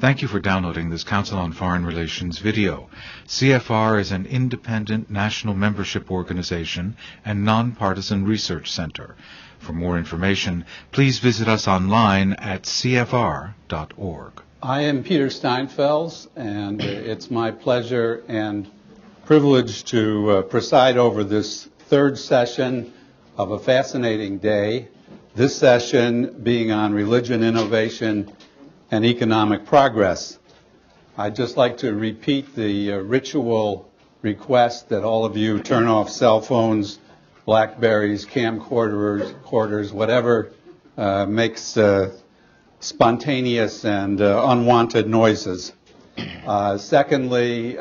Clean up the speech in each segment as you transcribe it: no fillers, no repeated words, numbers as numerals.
Thank you for downloading this Council on Foreign Relations video. CFR is an independent national membership organization and nonpartisan research center. For more information, please visit us online at cfr.org. I am Peter Steinfels, and it's my pleasure and privilege to preside over this third session of a fascinating day, this session being on religion, innovation, and economic progress. I'd just like to repeat the ritual request that all of you turn off cell phones, Blackberries, camcorders, whatever makes spontaneous and unwanted noises. Secondly,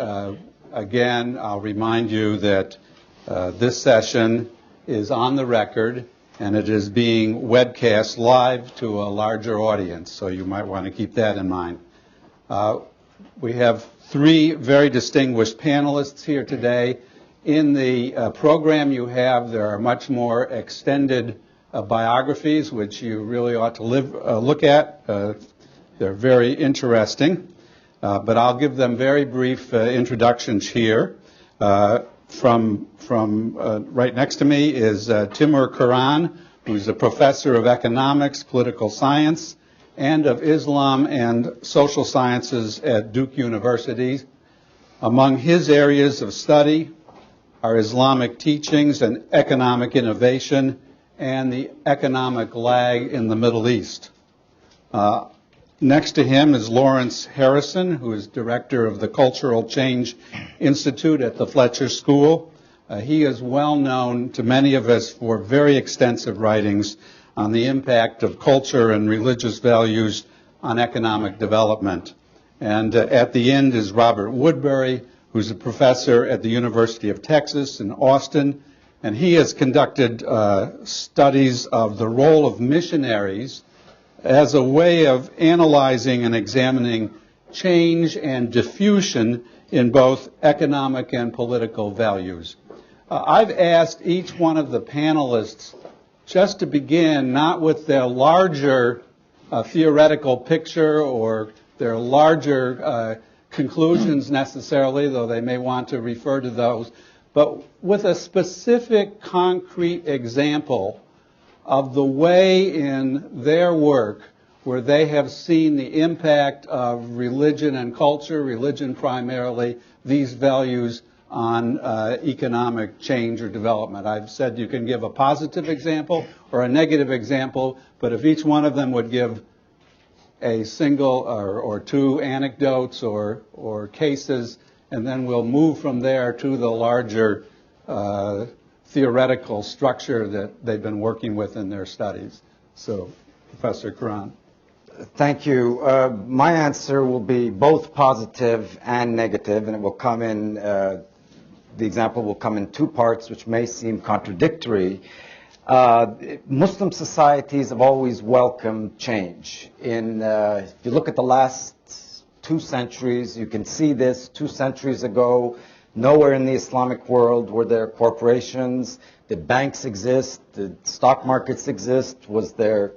again, I'll remind you that this session is on the record and it is being webcast live to a larger audience, so you might want to keep that in mind. We have three very distinguished panelists here today. In the program you have, there are much more extended biographies, which you really ought to look at. They're very interesting, but I'll give them very brief introductions here. From right next to me is Timur Kuran, who's a professor of economics, political science, and of Islam and social sciences at Duke University. Among his areas of study are Islamic teachings and economic innovation and the economic lag in the Middle East. Next to him is Lawrence Harrison, who is director of the Cultural Change Institute at the Fletcher School. He is well known to many of us for very extensive writings on the impact of culture and religious values on economic development. And at the end is Robert Woodbury, who's a professor at the University of Texas in Austin, and he has conducted studies of the role of missionaries as a way of analyzing and examining change and diffusion in both economic and political values. I've asked each one of the panelists just to begin not with their larger theoretical picture or their larger conclusions necessarily, though they may want to refer to those, but with a specific concrete example of the way in their work where they have seen the impact of religion and culture, religion primarily, these values on economic change or development. I've said you can give a positive example or a negative example, but if each one of them would give a single or two anecdotes or cases, and then we'll move from there to the larger theoretical structure that they've been working with in their studies. So, Professor Kuran. Thank you. My answer will be both positive and negative, and it will come in, the example will come in two parts, which may seem contradictory. Muslim societies have always welcomed change. If you look at the last 2 centuries, you can see this. 2 centuries ago, nowhere in the Islamic world were there corporations, did banks exist, did stock markets exist, was there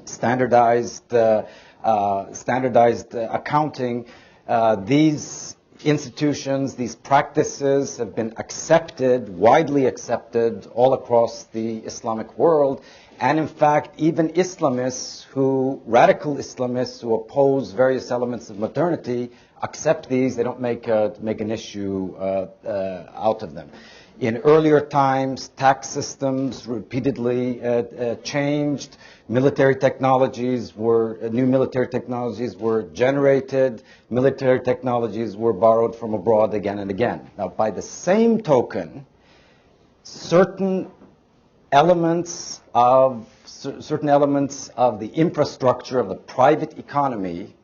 standardized accounting. These institutions, these practices have been accepted, widely accepted all across the Islamic world. And in fact, even radical Islamists who oppose various elements of modernity accept these. They don't make an issue out of them. In earlier times, tax systems repeatedly changed. New military technologies were generated. Military technologies were borrowed from abroad again and again. Now, by the same token, certain elements of the infrastructure of the private economy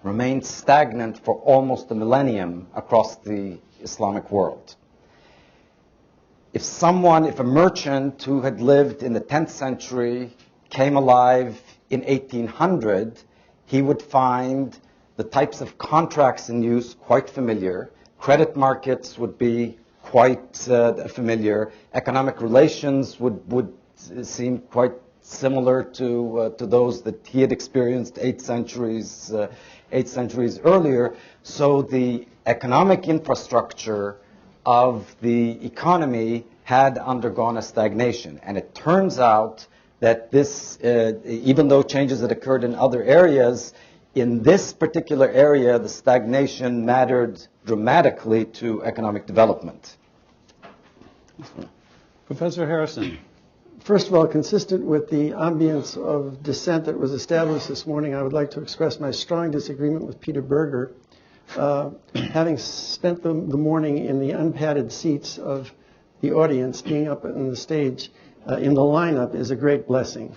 remained stagnant for almost a millennium across the Islamic world. If a merchant who had lived in the 10th century came alive in 1800, he would find the types of contracts in use quite familiar. Credit markets would be quite familiar. Economic relations would seem quite similar to those that he had experienced 8 centuries 8 centuries earlier. So the economic infrastructure of the economy had undergone a stagnation. And it turns out that this, even though changes had occurred in other areas, in this particular area, the stagnation mattered dramatically to economic development. Professor Harrison. First of all, consistent with the ambience of dissent that was established this morning, I would like to express my strong disagreement with Peter Berger. Having spent the morning in the unpadded seats of the audience, being up on the stage in the lineup is a great blessing.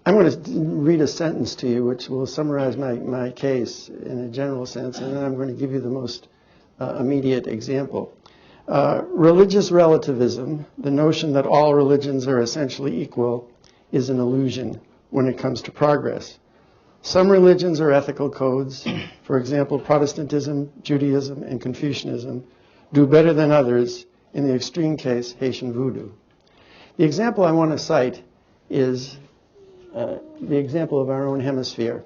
I'm going to read a sentence to you which will summarize my case in a general sense, and then I'm going to give you the most immediate example. Religious relativism, the notion that all religions are essentially equal, is an illusion when it comes to progress. Some religions are ethical codes. For example, Protestantism, Judaism, and Confucianism do better than others, in the extreme case, Haitian voodoo. The example I want to cite is the example of our own hemisphere.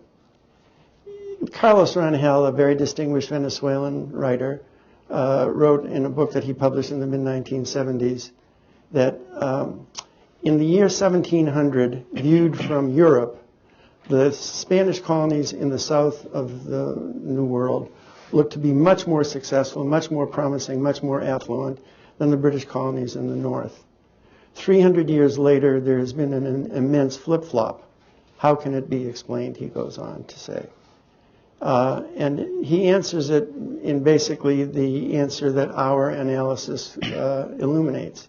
Carlos Rangel, a very distinguished Venezuelan writer, wrote in a book that he published in the mid-1970s that in the year 1700, viewed from Europe, the Spanish colonies in the south of the New World looked to be much more successful, much more promising, much more affluent than the British colonies in the north. 300 years later, there has been an immense flip-flop. How can it be explained, he goes on to say. And he answers it in basically the answer that our analysis illuminates.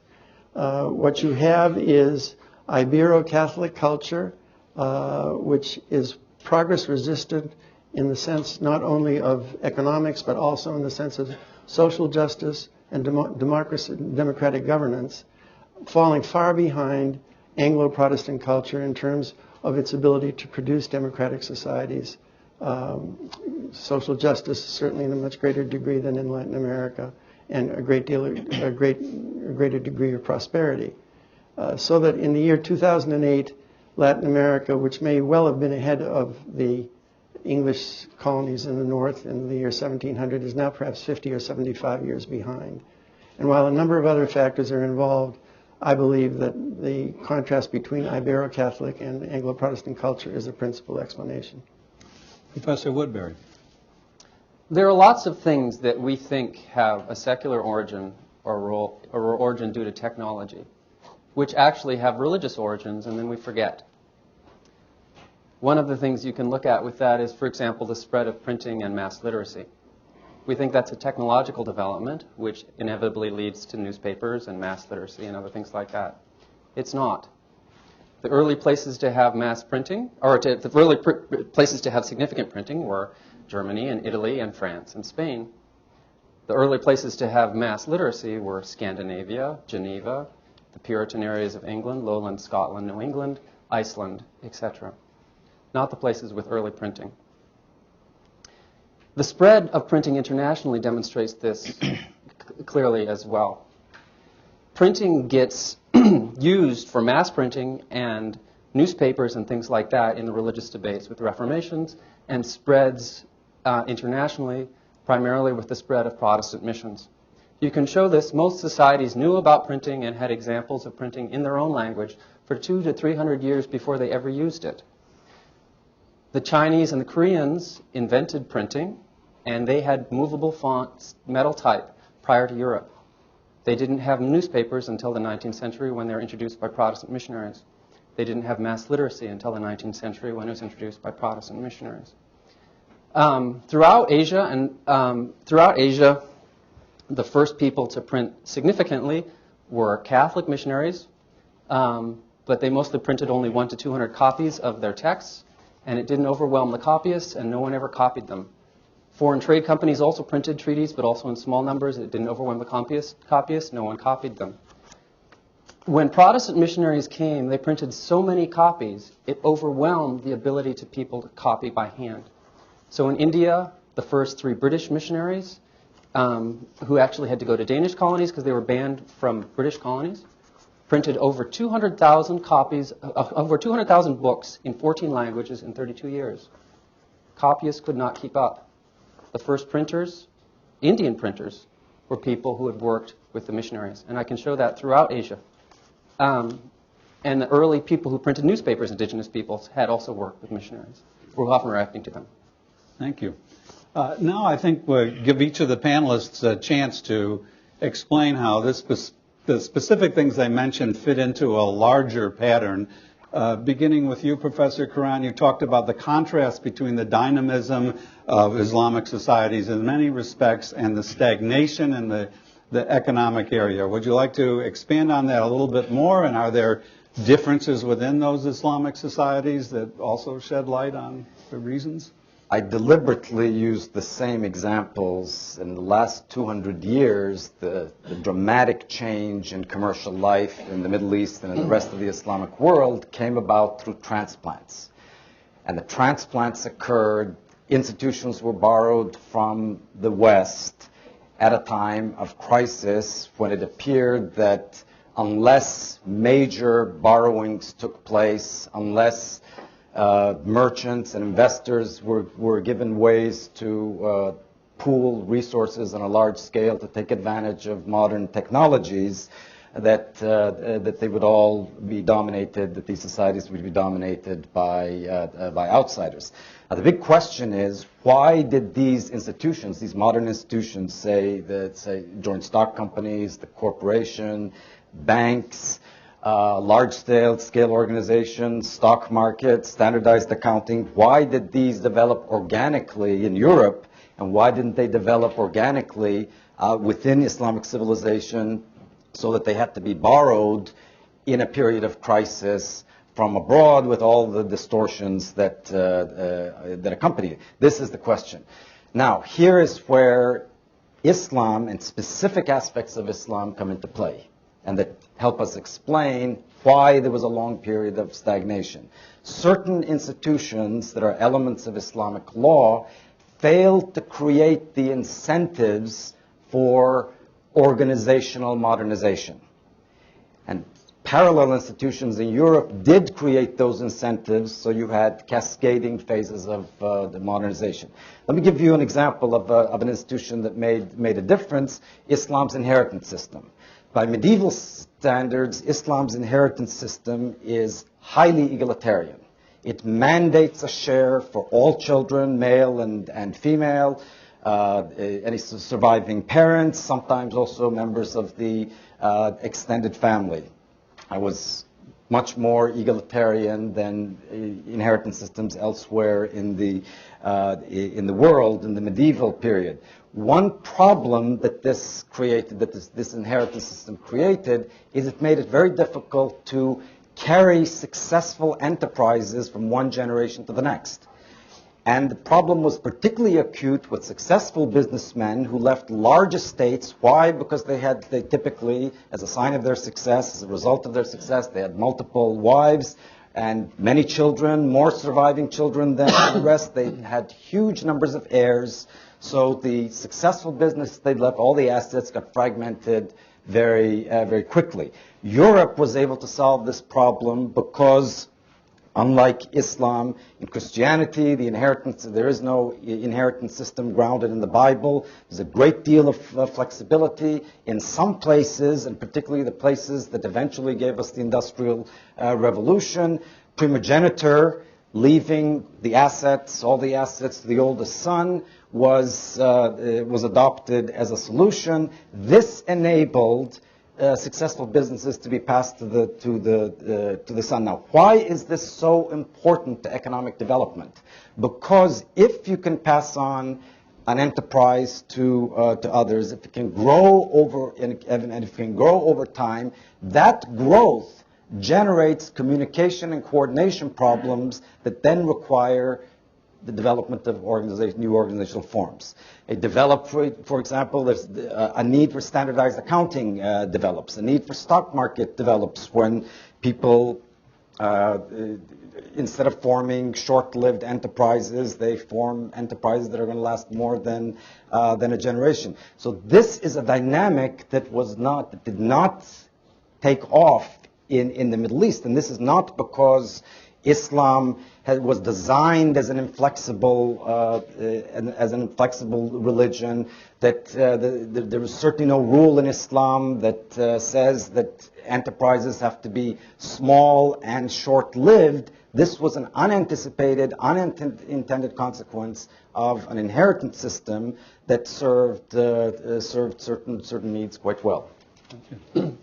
What you have is Ibero-Catholic culture, which is progress-resistant in the sense not only of economics, but also in the sense of social justice and democracy, democratic governance, falling far behind Anglo-Protestant culture in terms of its ability to produce democratic societies. Social justice, certainly in a much greater degree than in Latin America, and a greater degree of prosperity. So that in the year 2008, Latin America, which may well have been ahead of the English colonies in the north in the year 1700, is now perhaps 50 or 75 years behind. And while a number of other factors are involved, I believe that the contrast between Ibero-Catholic and Anglo-Protestant culture is the principal explanation. Professor Woodbury. There are lots of things that we think have a secular origin or origin due to technology, which actually have religious origins, and then we forget. One of the things you can look at with that is, for example, the spread of printing and mass literacy. We think that's a technological development, which inevitably leads to newspapers and mass literacy and other things like that. It's not. The early places to have mass printing, or the early places to have significant printing were Germany and Italy and France and Spain. The early places to have mass literacy were Scandinavia, Geneva, the Puritan areas of England, lowland Scotland, New England, Iceland, etc. Not the places with early printing. The spread of printing internationally demonstrates this clearly as well. Printing gets used for mass printing and newspapers and things like that in the religious debates with Reformations, and spreads internationally primarily with the spread of Protestant missions. You can show this. Most societies knew about printing and had examples of printing in their own language for 200 to 300 years before they ever used it. The Chinese and the Koreans invented printing, and they had movable fonts, metal type, prior to Europe. They didn't have newspapers until the 19th century when they were introduced by Protestant missionaries. They didn't have mass literacy until the 19th century when it was introduced by Protestant missionaries. Throughout Asia, the first people to print significantly were Catholic missionaries, but they mostly printed only 100 to 200 copies of their texts, and it didn't overwhelm the copyists, and no one ever copied them. Foreign trade companies also printed treaties, but also in small numbers. It didn't overwhelm the copyists. No one copied them. When Protestant missionaries came, they printed so many copies, it overwhelmed the ability to people to copy by hand. So in India, the first 3 British missionaries, who actually had to go to Danish colonies because they were banned from British colonies, printed over 200,000 copies, over 200,000 books in 14 languages in 32 years. Copyists could not keep up. The first printers, Indian printers, were people who had worked with the missionaries. And I can show that throughout Asia. And the early people who printed newspapers, indigenous peoples, had also worked with missionaries. We're often writing to them. Thank you. Now I think we'll give each of the panelists a chance to explain how the specific things they mentioned fit into a larger pattern. Beginning with you, Professor Karan, you talked about the contrast between the dynamism of Islamic societies in many respects and the stagnation in the economic area. Would you like to expand on that a little bit more? And are there differences within those Islamic societies that also shed light on the reasons? I deliberately used the same examples. In the last 200 years, the dramatic change in commercial life in the Middle East and in the rest of the Islamic world came about through transplants. And the transplants occurred, institutions were borrowed from the West at a time of crisis when it appeared that unless major borrowings took place, unless merchants and investors were given ways to pool resources on a large scale to take advantage of modern technologies, that they would all be dominated, that these societies would be dominated by outsiders. Now, the big question is, why did these institutions, these modern institutions, say joint stock companies, the corporation, banks, large-scale organizations, stock markets, standardized accounting, why did these develop organically in Europe, and why didn't they develop organically within Islamic civilization so that they had to be borrowed in a period of crisis from abroad with all the distortions that accompany it? This is the question. Now, here is where Islam and specific aspects of Islam come into play, and that help us explain why there was a long period of stagnation. Certain institutions that are elements of Islamic law failed to create the incentives for organizational modernization. And parallel institutions in Europe did create those incentives, so you had cascading phases of the modernization. Let me give you an example of an institution that made a difference: Islam's inheritance system. By medieval standards, Islam's inheritance system is highly egalitarian. It mandates a share for all children, male and female, any surviving parents, sometimes also members of the extended family. I was much more egalitarian than inheritance systems elsewhere in the world in the medieval period. One problem that this created, that this inheritance system created, is it made it very difficult to carry successful enterprises from one generation to the next. And the problem was particularly acute with successful businessmen who left large estates. Why? Because they typically, as a sign of their success, as a result of their success, they had multiple wives and many children, more surviving children than the rest. They had huge numbers of heirs. So the successful business they left, all the assets got fragmented very, very quickly. Europe was able to solve this problem because, unlike Islam, in Christianity, there is no inheritance system grounded in the Bible. There's a great deal of flexibility. In some places, and particularly the places that eventually gave us the Industrial Revolution, primogeniture, leaving the assets, all the assets to the oldest son, was adopted as a solution. This enabled successful businesses to be passed to the son. Now, why is this so important to economic development? Because if you can pass on an enterprise to others, if it can grow over and if it can grow over time, that growth generates communication and coordination problems that then require the development of new organizational forms. For example, there's a need for standardized accounting develops. A need for stock market develops when people, instead of forming short-lived enterprises, they form enterprises that are going to last more than a generation. So this is a dynamic that did not take off in the Middle East. And this is not because Islam was designed as an inflexible religion, that there is certainly no rule in Islam that says that enterprises have to be small and short-lived. This was an unanticipated, unintended consequence of an inheritance system that served certain needs quite well.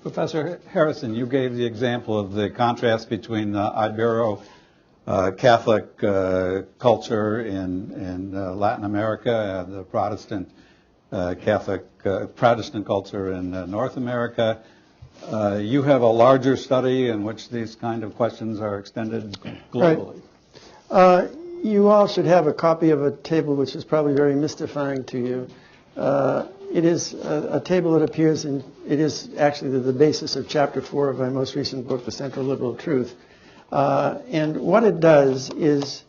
Professor Harrison, you gave the example of the contrast between the Ibero-Catholic culture in Latin America and the Protestant Protestant culture in North America. You have a larger study in which these kind of questions are extended globally. Right. You all should have a copy of a table which is probably very mystifying to you. It is a table that appears in, it is actually the basis of Chapter 4 of my most recent book, The Central Liberal Truth. And what it does is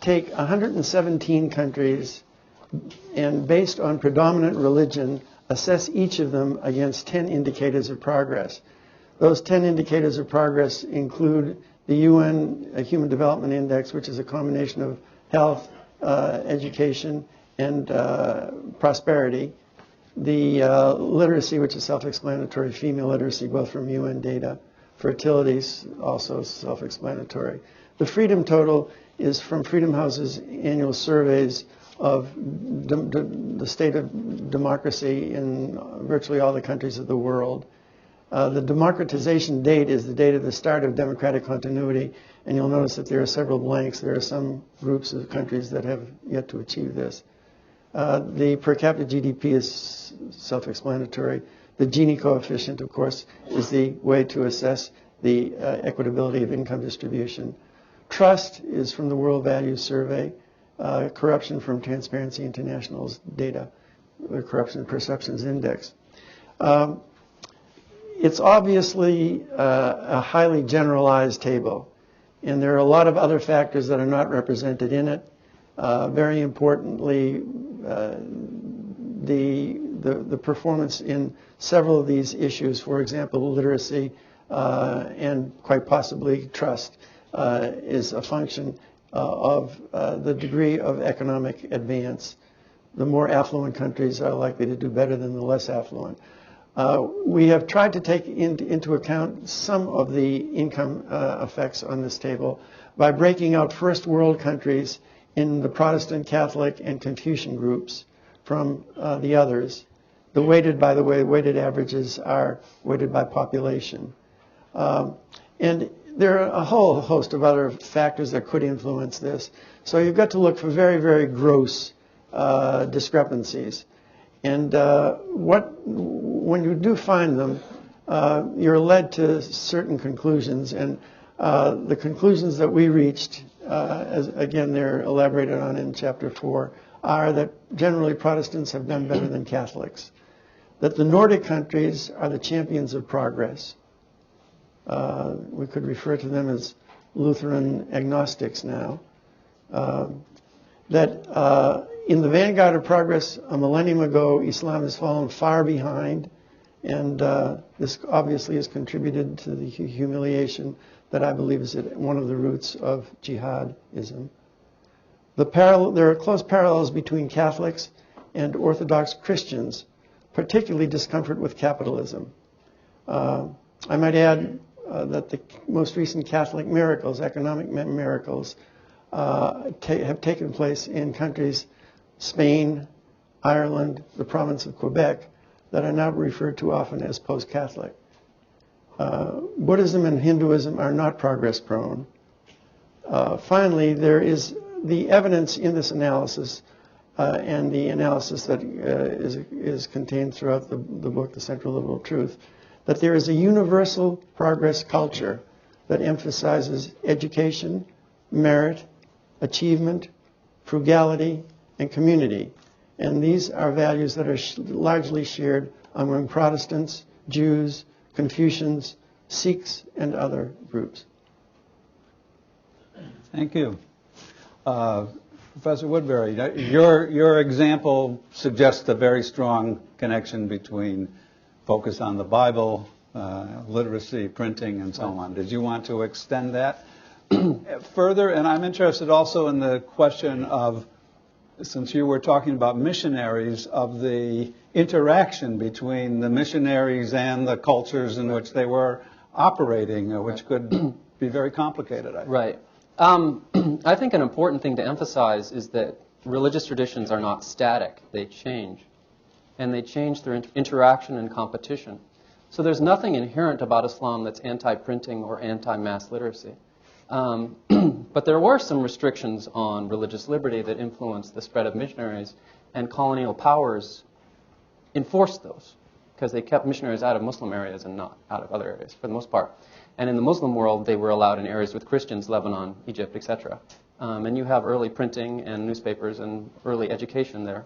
take 117 countries and, based on predominant religion, assess each of them against 10 indicators of progress. Those 10 indicators of progress include the UN Human Development Index, which is a combination of health, education, and prosperity. The literacy, which is self-explanatory, female literacy, both from UN data. Fertility is also self-explanatory. The freedom total is from Freedom House's annual surveys of the state of democracy in virtually all the countries of the world. The democratization date is the date of the start of democratic continuity, and you'll notice that there are several blanks. There are some groups of countries that have yet to achieve this. The per capita GDP is self-explanatory. The Gini coefficient, of course, is the way to assess the equitability of income distribution. Trust is from the World Values Survey. Corruption from Transparency International's data, the Corruption and Perceptions Index. It's obviously a highly generalized table, and there are a lot of other factors that are not represented in it. Very importantly, the performance in several of these issues, for example, literacy and quite possibly trust, is a function of the degree of economic advance. The more affluent countries are likely to do better than the less affluent. We have tried to take into account some of the income effects on this table by breaking out first world countries in the Protestant, Catholic, and Confucian groups from the others. The weighted averages are weighted by population. And there are a whole host of other factors that could influence this. So you've got to look for very, very gross discrepancies. And when you do find them, you're led to certain conclusions. And the conclusions that we reached, again, they're elaborated on in Chapter 4, are that generally Protestants have done better than Catholics. That the Nordic countries are the champions of progress. We could refer to them as Lutheran agnostics now. That in the vanguard of progress a millennium ago, Islam has fallen far behind, and this obviously has contributed to the humiliation that I believe is one of the roots of jihadism. There are close parallels between Catholics and Orthodox Christians, particularly discomfort with capitalism. I might add that the most recent Catholic miracles, economic miracles, have taken place in countries, Spain, Ireland, the province of Quebec, that are now referred to often as post-Catholic. Buddhism and Hinduism are not progress-prone. Finally, there is the evidence in this analysis and the analysis that is contained throughout the book, The Central Liberal Truth, that there is a universal progress culture that emphasizes education, merit, achievement, frugality, and community. And these are values that are largely shared among Protestants, Jews, Confucians, Sikhs, and other groups. Thank you. Professor Woodbury, your example suggests a very strong connection between focus on the Bible, literacy, printing, and so on. Did you want to extend that further? And I'm interested also in the question of, since you were talking about missionaries, of the interaction between the missionaries and the cultures in which they were operating, which could be very complicated, I think. Right. I think an important thing to emphasize is that religious traditions are not static. They change. And they change through interaction and competition. So there's nothing inherent about Islam that's anti-printing or anti-mass literacy. But there were some restrictions on religious liberty that influenced the spread of missionaries, and colonial powers enforced those because they kept missionaries out of Muslim areas and not out of other areas for the most part. And in the Muslim world, they were allowed in areas with Christians, Lebanon, Egypt, etc. And you have early printing and newspapers and early education there.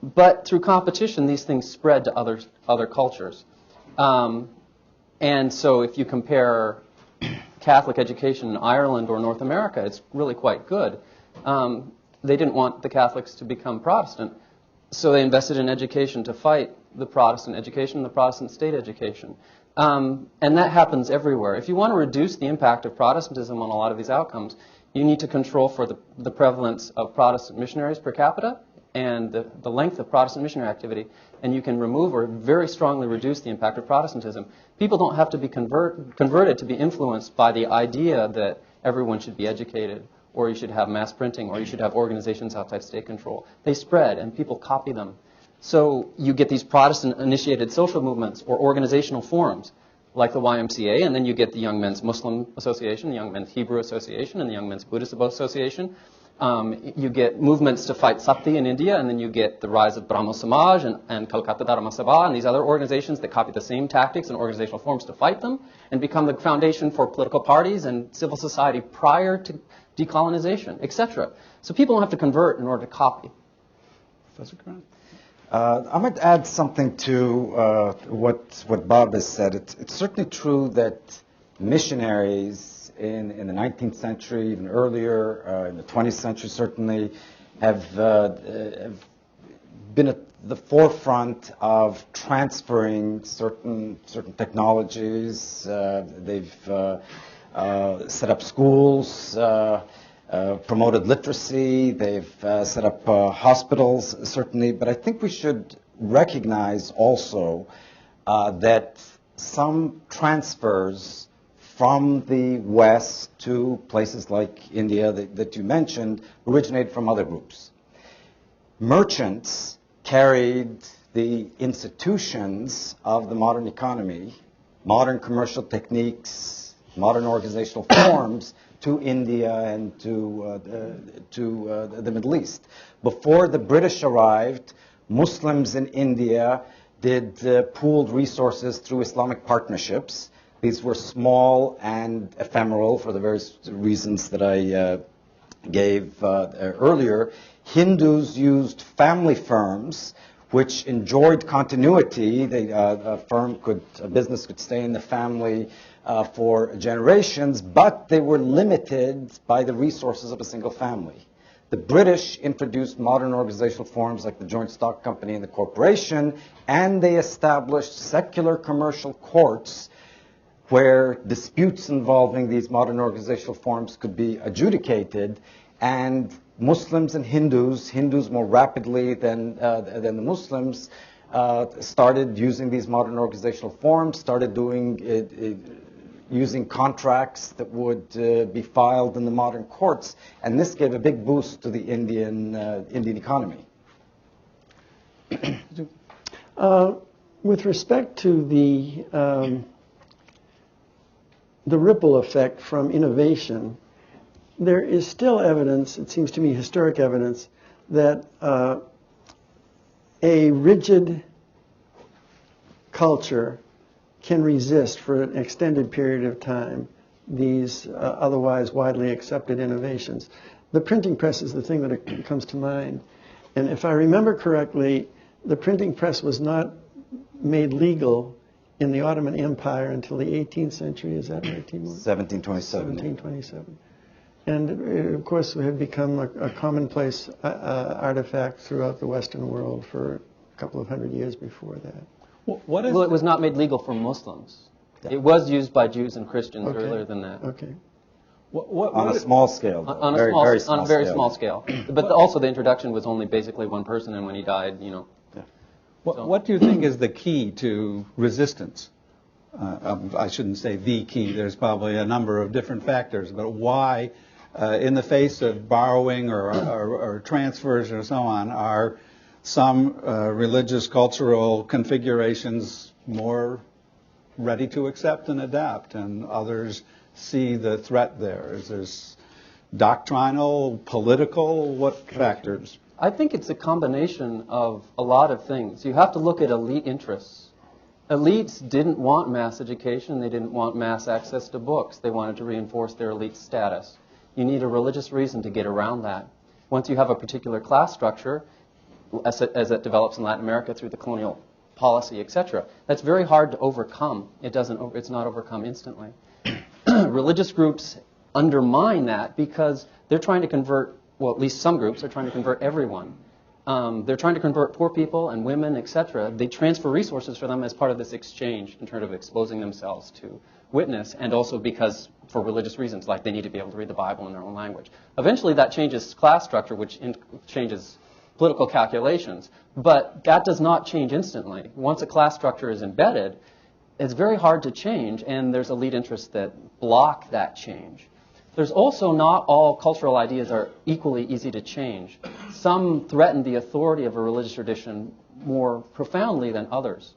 But through competition, these things spread to other cultures. And so if you compare Catholic education in Ireland or North America, it's really quite good. They didn't want the Catholics to become Protestant, so they invested in education to fight the Protestant education, the Protestant state education. And that happens everywhere. If you want to reduce the impact of Protestantism on a lot of these outcomes, you need to control for the prevalence of Protestant missionaries per capita and the length of Protestant missionary activity, and you can remove or very strongly reduce the impact of Protestantism. People don't have to be converted to be influenced by the idea that everyone should be educated, or you should have mass printing, or you should have organizations outside state control. They spread, and people copy them. So you get these Protestant-initiated social movements or organizational forums, like the YMCA, and then you get the Young Men's Muslim Association, the Young Men's Hebrew Association, and the Young Men's Buddhist Association. You get movements to fight Sakti in India, and then you get the rise of Brahmo Samaj and Kolkata Dharma Sabha and these other organizations that copy the same tactics and organizational forms to fight them and become the foundation for political parties and civil society prior to decolonization, etc. So people don't have to convert in order to copy. Professor Grant? I might add something to what Bob has said. It's certainly true that missionaries in the 19th century, even earlier, in the 20th century certainly, have been at the forefront of transferring certain technologies. They've set up schools, promoted literacy, they've set up hospitals, certainly, but I think we should recognize also that some transfers from the West to places like India that you mentioned originate from other groups. Merchants carried the institutions of the modern economy, modern commercial techniques, modern organizational forms to India and to the Middle East. Before the British arrived, Muslims in India did pooled resources through Islamic partnerships. These were small and ephemeral for the various reasons that I gave earlier. Hindus used family firms, which enjoyed continuity. A business could stay in the family for generations, but they were limited by the resources of a single family. The British introduced modern organizational forms like the joint stock company and the corporation, and they established secular commercial courts where disputes involving these modern organizational forms could be adjudicated, and Muslims and Hindus more rapidly than the Muslims, started using these modern organizational forms, started using contracts that would be filed in the modern courts, and this gave a big boost to the Indian economy. With respect to the ripple effect from innovation, there is still evidence, it seems to me historic evidence, that a rigid culture can resist for an extended period of time these otherwise widely accepted innovations. The printing press is the thing that comes to mind. And if I remember correctly, the printing press was not made legal in the Ottoman Empire until the 18th century. Is that right, Timur? 1727. 1727. And it, of course, had become a commonplace artifact throughout the Western world for a couple of hundred years before that. What is Well, it was not made legal for Muslims. It was used by Jews and Christians Okay. earlier than that. Okay. On a small scale. though. On a Very, small, very on a very scale. small scale. But also the introduction was only basically one person, and when he died, you know. what do you think is the key to resistance? I shouldn't say the key. There's probably a number of different factors, but why, in the face of borrowing or transfers or so on, are some religious cultural configurations more ready to accept and adapt, and others see the threat there? Is this doctrinal, political? What factors? I think it's a combination of a lot of things. You have to look at elite interests. Elites didn't want mass education. They didn't want mass access to books. They wanted to reinforce their elite status. You need a religious reason to get around that. Once you have a particular class structure, as it develops in Latin America through the colonial policy, etc., that's very hard to overcome. It's not overcome instantly. Religious groups undermine that because they're trying to convert, well, at least some groups are trying to convert everyone. They're trying to convert poor people and women, etc. They transfer resources for them as part of this exchange in terms of exposing themselves to witness, and also because for religious reasons, like they need to be able to read the Bible in their own language. Eventually that changes class structure, which changes political calculations, but that does not change instantly. Once a class structure is embedded, it's very hard to change, and there's elite interests that block that change. There's also not all cultural ideas are equally easy to change. Some threaten the authority of a religious tradition more profoundly than others.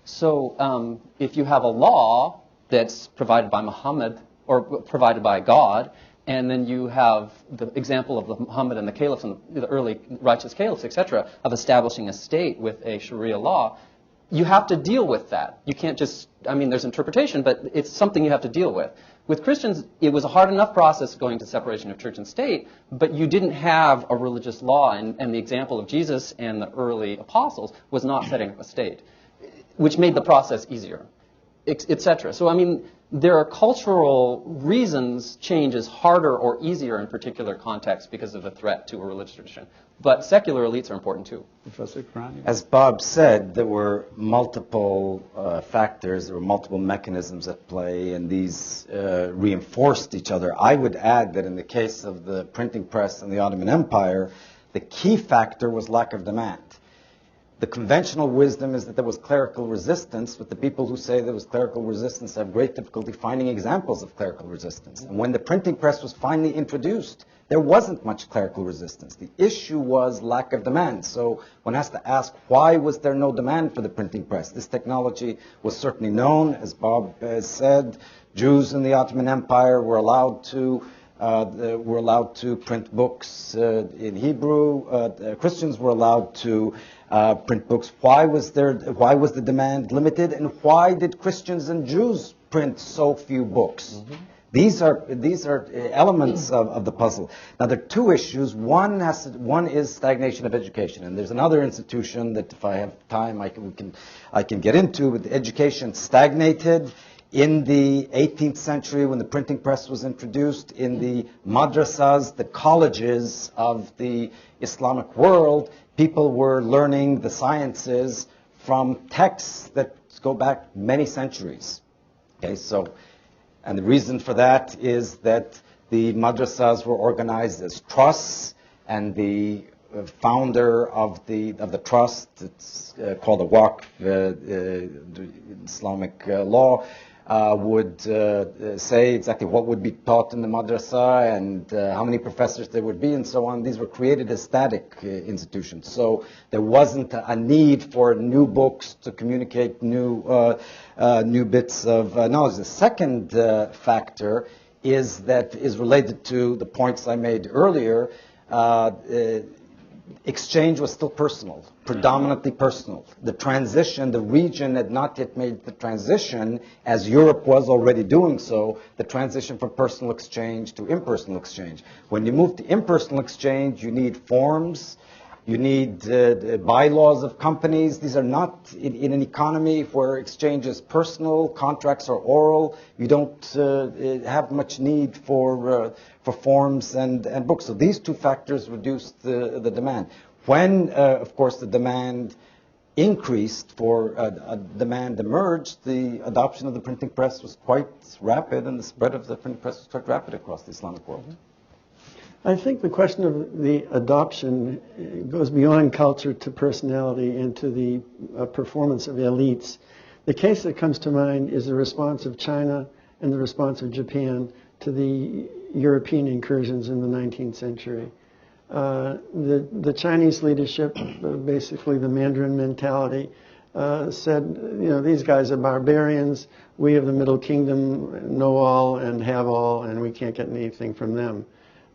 So if you have a law that's provided by Muhammad or provided by God, and then you have the example of the Muhammad and the caliphs and the early righteous caliphs, etc., of establishing a state with a Sharia law, you have to deal with that. You can't just, there's interpretation, but it's something you have to deal with. With Christians, it was a hard enough process going to separation of church and state, but you didn't have a religious law, and the example of Jesus and the early apostles was not setting up a state, which made the process easier, etc. So, there are cultural reasons change is harder or easier in particular contexts because of the threat to a religious tradition. But secular elites are important too. Professor Karani? As Bob said, there were multiple factors, there were multiple mechanisms at play, and these reinforced each other. I would add that in the case of the printing press and the Ottoman Empire, the key factor was lack of demand. The conventional wisdom is that there was clerical resistance, but the people who say there was clerical resistance have great difficulty finding examples of clerical resistance. And when the printing press was finally introduced, there wasn't much clerical resistance. The issue was lack of demand. So one has to ask, why was there no demand for the printing press? This technology was certainly known. As Bob has said, Jews in the Ottoman Empire were allowed to print books in Hebrew. Christians were allowed to print books. Why was the demand limited, and why did Christians and Jews print so few books? Mm-hmm. These are elements of the puzzle. Now there are two issues. One is stagnation of education, and there's another institution that, if I have time, I can get into. But education stagnated. In the 18th century, when the printing press was introduced, in the madrasas, the colleges of the Islamic world, people were learning the sciences from texts that go back many centuries. Okay, and the reason for that is that the madrasas were organized as trusts, and the founder of the trust, it's called the Waqf, Islamic law, would say exactly what would be taught in the madrasa and how many professors there would be and so on. These were created as static institutions. So there wasn't a need for new books to communicate new bits of knowledge. The second factor is related to the points I made earlier. Exchange was still personal, predominantly personal. The region had not yet made the transition, as Europe was already doing so, the transition from personal exchange to impersonal exchange. When you move to impersonal exchange, you need forms, you need bylaws of companies. These are not, in an economy where exchange is personal, contracts are oral, you don't have much need for forms and books. So these two factors reduce the demand. When, of course, the demand increased for a demand emerged, the adoption of the printing press was quite rapid, and the spread of the printing press was quite rapid across the Islamic world. I think the question of the adoption goes beyond culture to personality and to the performance of elites. The case that comes to mind is the response of China and the response of Japan to the European incursions in the 19th century. The Chinese leadership, basically the Mandarin mentality, said, you know, these guys are barbarians. We of the Middle Kingdom know all and have all, and we can't get anything from them.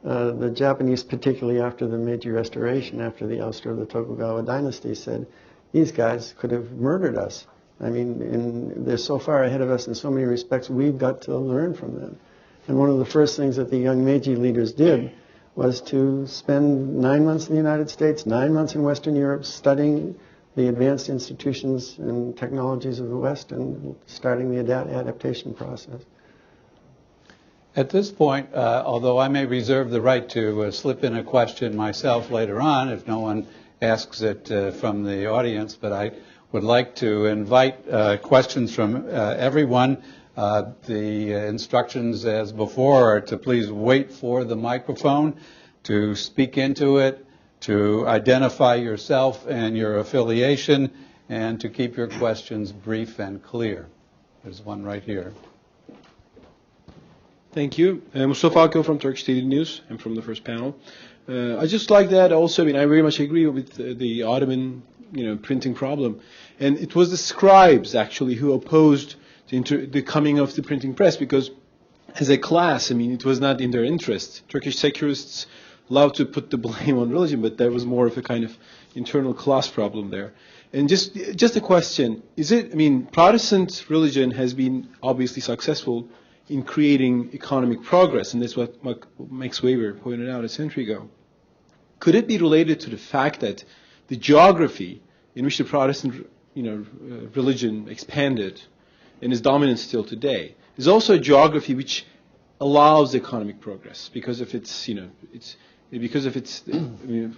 The Japanese, particularly after the Meiji Restoration, after the ouster of the Tokugawa dynasty, said, these guys could have murdered us. I mean, they're so far ahead of us in so many respects, we've got to learn from them. And one of the first things that the young Meiji leaders did was to spend 9 months in the United States, 9 months in Western Europe, studying the advanced institutions and technologies of the West and starting the adaptation process. At this point, although I may reserve the right to slip in a question myself later on if no one asks it from the audience, but I would like to invite questions from everyone. The instructions as before are to please wait for the microphone, to speak into it, to identify yourself and your affiliation, and to keep your questions brief and clear. There's one right here. Thank you. Mustafa Akil from Turkish Daily News. I'm from the first panel. I just like that also. I mean, I very much agree with the Ottoman, printing problem. And it was the scribes, actually, who opposed the coming of the printing press because as a class, I mean, it was not in their interest. Turkish secularists love to put the blame on religion, but there was more of a kind of internal class problem there. And just a question, Protestant religion has been obviously successful in creating economic progress, and that's what Max Weber pointed out a century ago. Could it be related to the fact that the geography in which the Protestant religion expanded and is dominant still today is also a geography which allows economic progress because of its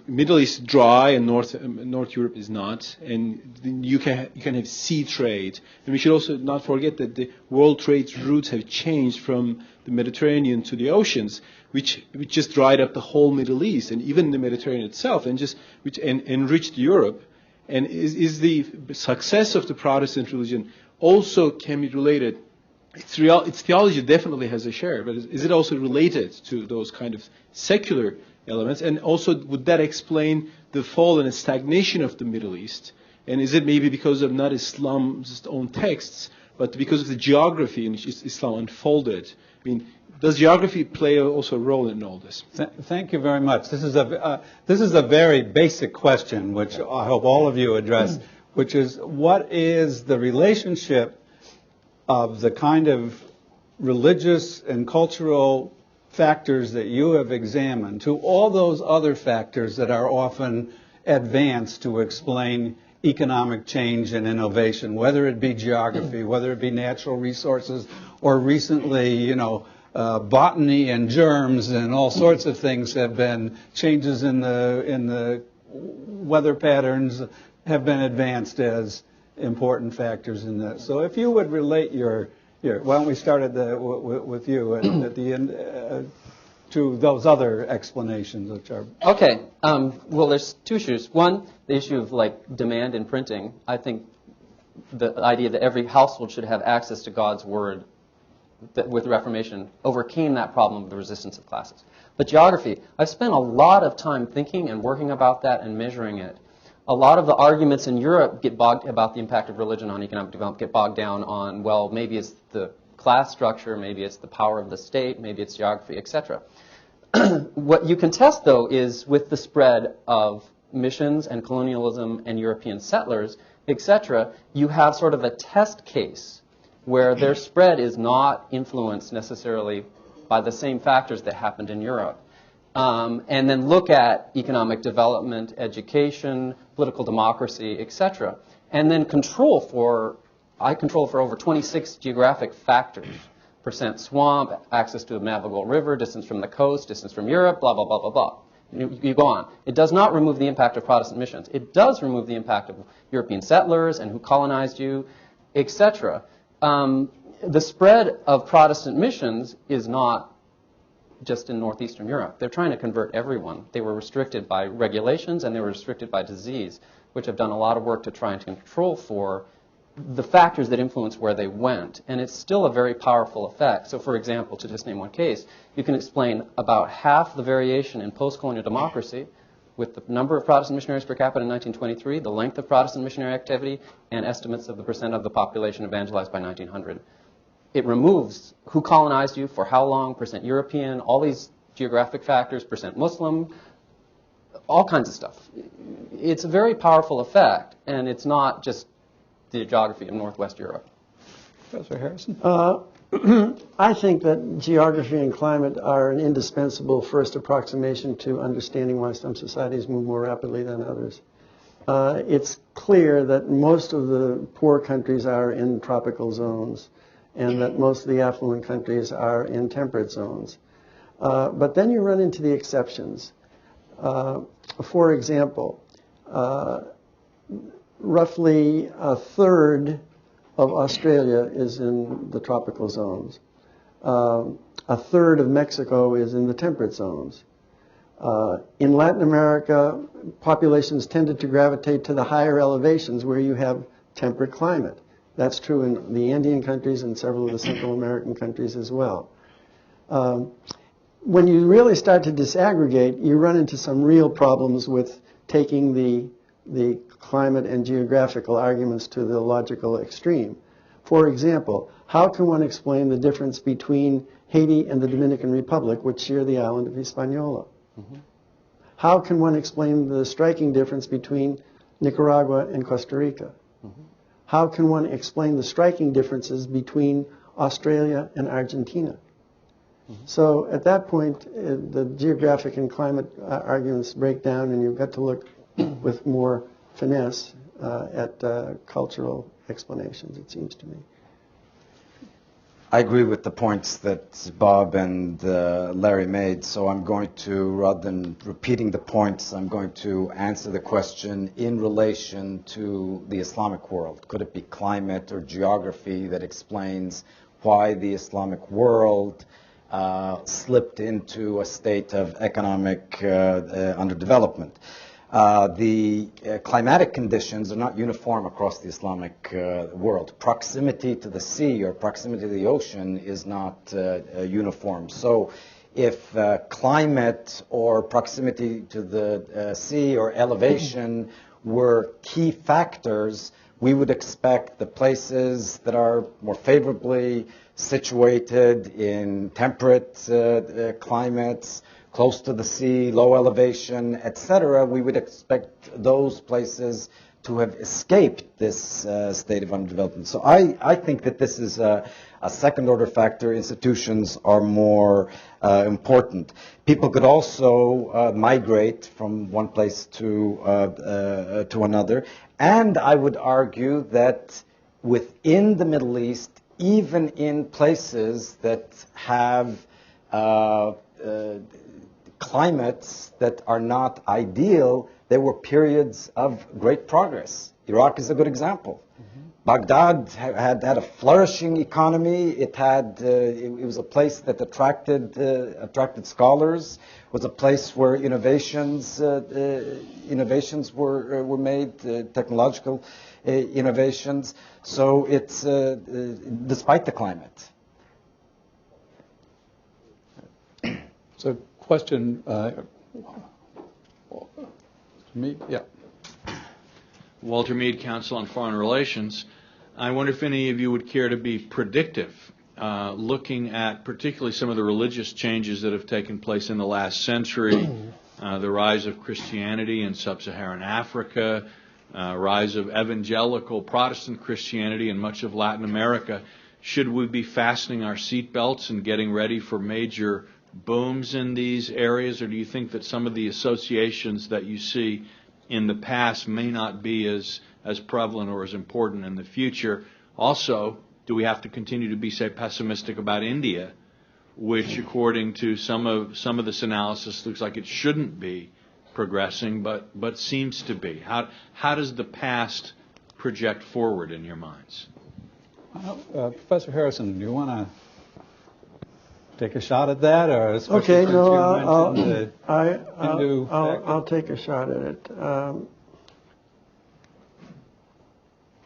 Middle East is dry and North Europe is not, and you can have sea trade. And we should also not forget that the world trade routes have changed from the Mediterranean to the oceans, which just dried up the whole Middle East and even the Mediterranean itself, and which enriched Europe. And is the success of the Protestant religion also can be related? Its theology definitely has a share, but is it also related to those kind of secular elements? And also, would that explain the fall and stagnation of the Middle East? And is it maybe because of not Islam's own texts, but because of the geography in which Islam unfolded? I mean, does geography play also a role in all this? Thank you very much. This is a very basic question, which I hope all of you address, which is what is the relationship of the kind of religious and cultural factors that you have examined to all those other factors that are often advanced to explain economic change and innovation, whether it be geography, whether it be natural resources, or recently, botany and germs and all sorts of things have been changes in the weather patterns have been advanced as important factors in that. So if you would relate why don't we start with you at the end to those other explanations, which are... Okay. Well, there's two issues. One, the issue of demand in printing. I think the idea that every household should have access to God's word with the Reformation overcame that problem of the resistance of classes. But geography, I've spent a lot of time thinking and working about that and measuring it. A lot of the arguments in Europe about the impact of religion on economic development get bogged down on, well, maybe it's the class structure, maybe it's the power of the state, maybe it's geography, etc. What you can test, though, is with the spread of missions and colonialism and European settlers, etc., you have sort of a test case where their spread is not influenced necessarily by the same factors that happened in Europe. And then look at economic development, education, political democracy, etc. And then control for over 26 geographic factors. Percent swamp, access to a navigable river, distance from the coast, distance from Europe, blah, blah, blah, blah, blah. You go on. It does not remove the impact of Protestant missions. It does remove the impact of European settlers and who colonized you, etc. The spread of Protestant missions is not just in northeastern Europe. They're trying to convert everyone. They were restricted by regulations and they were restricted by disease, which have done a lot of work to try and control for the factors that influence where they went. And it's still a very powerful effect. So, for example, to just name one case, you can explain about half the variation in post-colonial democracy with the number of Protestant missionaries per capita in 1923, the length of Protestant missionary activity, and estimates of the percent of the population evangelized by 1900. It removes who colonized you, for how long, percent European, all these geographic factors, percent Muslim, all kinds of stuff. It's a very powerful effect, and it's not just the geography of Northwest Europe. Professor Harrison? I think that geography and climate are an indispensable first approximation to understanding why some societies move more rapidly than others. It's clear that most of the poor countries are in tropical zones, and that most of the affluent countries are in temperate zones. But then you run into the exceptions. For example, roughly a third of Australia is in the tropical zones. A third of Mexico is in the temperate zones. In Latin America, populations tended to gravitate to the higher elevations where you have temperate climate. That's true in the Andean countries and several of the Central American countries as well. When you really start to disaggregate, you run into some real problems with taking the climate and geographical arguments to the logical extreme. For example, how can one explain the difference between Haiti and the Dominican Republic, which share the island of Hispaniola? Mm-hmm. How can one explain the striking difference between Nicaragua and Costa Rica? Mm-hmm. How can one explain the striking differences between Australia and Argentina? Mm-hmm. So at that point, the geographic and climate arguments break down, and you've got to look with more finesse at cultural explanations, it seems to me. I agree with the points that Bob and Larry made, so I'm going to, rather than repeating the points, I'm going to answer the question in relation to the Islamic world. Could it be climate or geography that explains why the Islamic world slipped into a state of economic underdevelopment? The climatic conditions are not uniform across the Islamic world. Proximity to the sea or proximity to the ocean is not uniform. So if climate or proximity to the sea or elevation were key factors, we would expect the places that are more favorably situated in temperate climates, close to the sea, low elevation, etc., we would expect those places to have escaped this state of underdevelopment. So I think that this is a second-order factor. Institutions are more important. People could also migrate from one place to another. And I would argue that within the Middle East, even in places that have climates that are not ideal, there were periods of great progress. Iraq is a good example. Mm-hmm. Baghdad had a flourishing economy. It was a place that attracted scholars. It was a place where innovations were made, technological innovations. So it's despite the climate. So. Question, me? Yeah. Walter Mead, Council on Foreign Relations. I wonder if any of you would care to be predictive, looking at particularly some of the religious changes that have taken place in the last century, the rise of Christianity in sub-Saharan Africa, rise of evangelical Protestant Christianity in much of Latin America. Should we be fastening our seatbelts and getting ready for major booms in these areas, or do you think that some of the associations that you see in the past may not be as prevalent or as important in the future? Also, do we have to continue to be, say, pessimistic about India, which, according to some of this analysis, looks like it shouldn't be progressing, but seems to be. How does the past project forward in your minds? Professor Harrison, do you want to take a shot at that, or especially Okay, since no, you mentioned the Hindu I'll take a shot at it.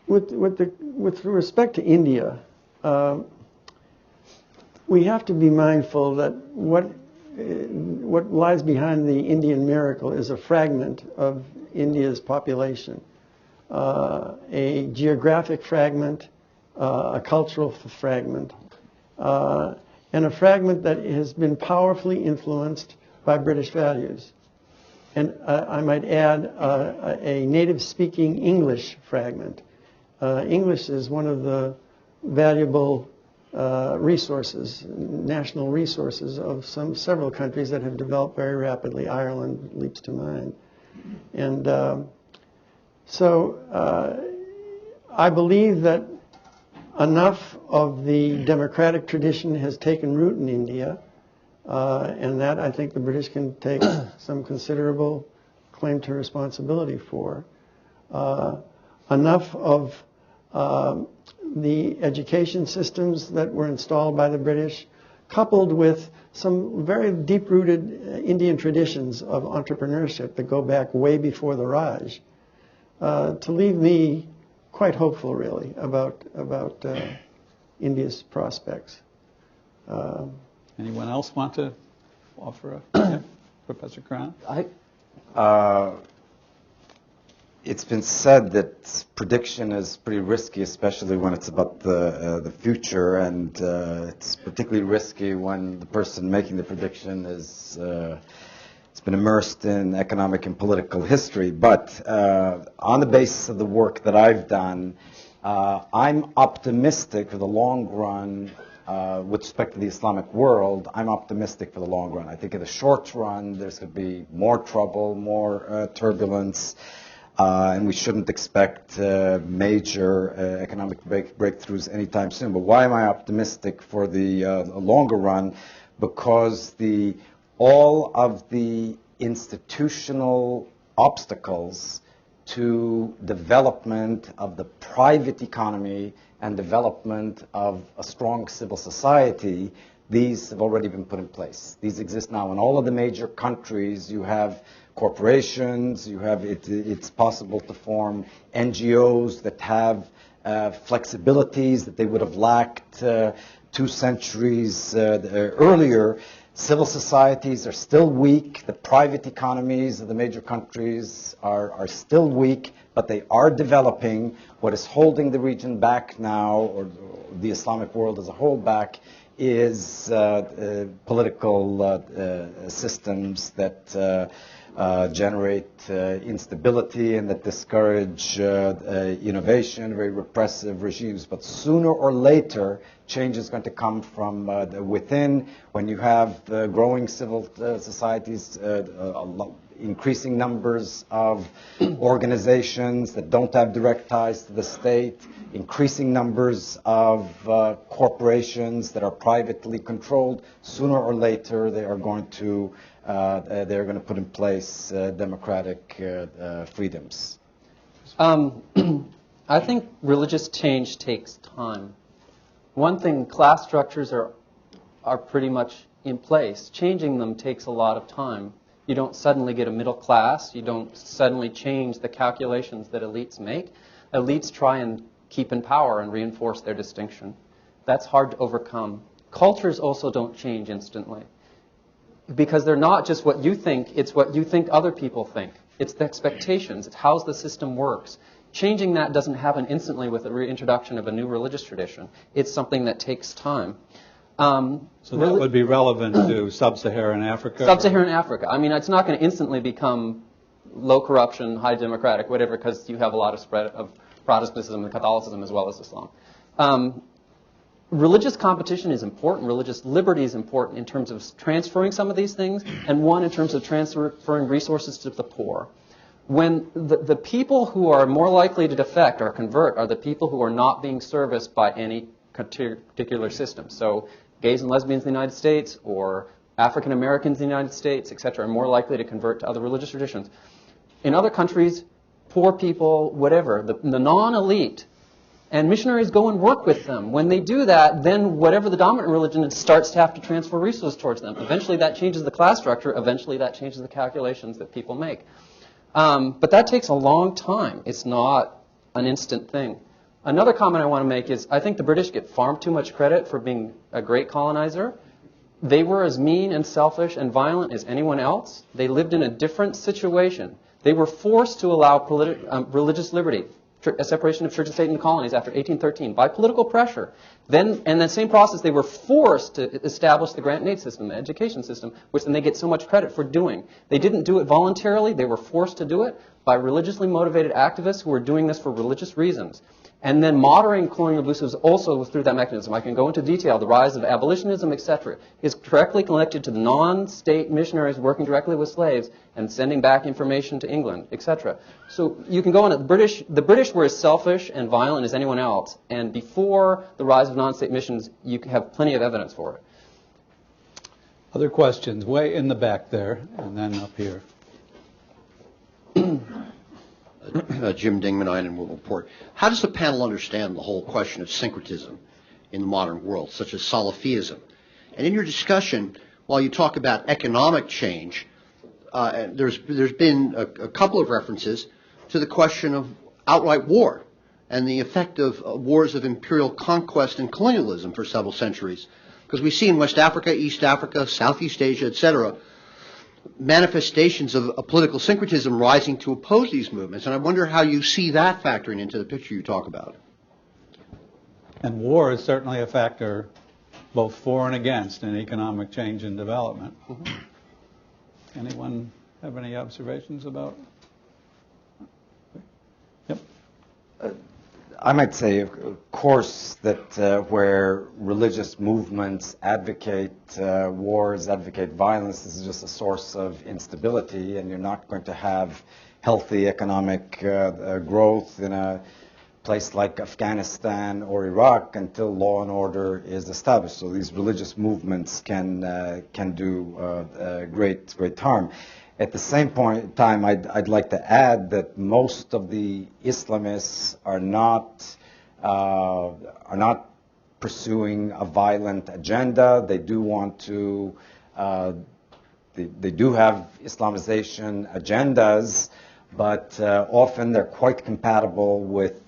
With respect to India, we have to be mindful that what lies behind the Indian miracle is a fragment of India's population, a geographic fragment, a cultural fragment, and a fragment that has been powerfully influenced by British values. And I might add a native-speaking English fragment. English is one of the valuable resources, national resources of several countries that have developed very rapidly. Ireland leaps to mind. And so I believe that enough of the democratic tradition has taken root in India, and that I think the British can take some considerable claim to responsibility for. Enough of the education systems that were installed by the British, coupled with some very deep-rooted Indian traditions of entrepreneurship that go back way before the Raj, to leave me quite hopeful, really, about India's prospects. Anyone else want to offer a Professor Crown? It's been said that prediction is pretty risky, especially when it's about the future, and it's particularly risky when the person making the prediction is it's been immersed in economic and political history. But on the basis of the work that I've done, I'm optimistic for the long run. With respect to the Islamic world, I'm optimistic for the long run. I think in the short run, there's going to be more trouble, more turbulence. And we shouldn't expect major economic breakthroughs anytime soon. But why am I optimistic for the longer run? Because all of the institutional obstacles to development of the private economy and development of a strong civil society, these have already been put in place. These exist now in all of the major countries. You have corporations, it's possible to form NGOs that have flexibilities that they would have lacked 2 centuries earlier. Civil societies are still weak. The private economies of the major countries are still weak, but they are developing. What is holding the region back now, or the Islamic world as a whole back, is political systems that generate instability and that discourage innovation, very repressive regimes. But sooner or later, change is going to come from within. When you have growing civil societies, increasing numbers of organizations that don't have direct ties to the state, increasing numbers of corporations that are privately controlled, sooner or later they are going to put in place democratic freedoms. I think religious change takes time. One thing, class structures are pretty much in place. Changing them takes a lot of time. You don't suddenly get a middle class. You don't suddenly change the calculations that elites make. Elites try and keep in power and reinforce their distinction. That's hard to overcome. Cultures also don't change instantly, because they're not just what you think, it's what you think other people think. It's the expectations, it's how the system works. Changing that doesn't happen instantly with the reintroduction of a new religious tradition. It's something that takes time. So that would be relevant to sub-Saharan Africa? Sub-Saharan Africa. I mean, it's not going to instantly become low corruption, high democratic, whatever, because you have a lot of spread of Protestantism and Catholicism as well as Islam. Religious competition is important. Religious liberty is important in terms of transferring some of these things, and one in terms of transferring resources to the poor. When the people who are more likely to defect or convert are the people who are not being serviced by any particular system. So gays and lesbians in the United States or African Americans in the United States, etc., are more likely to convert to other religious traditions. In other countries, poor people, whatever, the non-elite, and missionaries go and work with them. When they do that, then whatever the dominant religion is starts to have to transfer resources towards them. Eventually that changes the class structure. Eventually that changes the calculations that people make. But that takes a long time. It's not an instant thing. Another comment I want to make is I think the British get far too much credit for being a great colonizer. They were as mean and selfish and violent as anyone else. They lived in a different situation. They were forced to allow religious liberty, a separation of church and state in the colonies after 1813 by political pressure. Then, in that same process, they were forced to establish the grant and aid system, the education system, which then they get so much credit for doing. They didn't do it voluntarily. They were forced to do it by religiously motivated activists who were doing this for religious reasons. And then modern colonial abuses also was through that mechanism. I can go into detail. The rise of abolitionism, etc., is directly connected to the non-state missionaries working directly with slaves and sending back information to England, etc. So you can go on. The British were as selfish and violent as anyone else. And before the rise of non-state missions, you have plenty of evidence for it. Other questions? Way in the back there, and then up here. Jim Dingman, Island World Report. How does the panel understand the whole question of syncretism in the modern world, such as Salafism? And in your discussion, while you talk about economic change, there's been a couple of references to the question of outright war and the effect of wars of imperial conquest and colonialism for several centuries. Because we see in West Africa, East Africa, Southeast Asia, etc., manifestations of a political syncretism rising to oppose these movements. And I wonder how you see that factoring into the picture you talk about. And war is certainly a factor both for and against in economic change and development. Mm-hmm. Anyone have any observations about? Yep. I might say, of course, that where religious movements advocate wars, advocate violence, this is just a source of instability, and you're not going to have healthy economic growth in a place like Afghanistan or Iraq until law and order is established. So these religious movements can do great harm. At the same point in time, I'd like to add that most of the Islamists are not pursuing a violent agenda. They do want to, they do have Islamization agendas, but often they're quite compatible with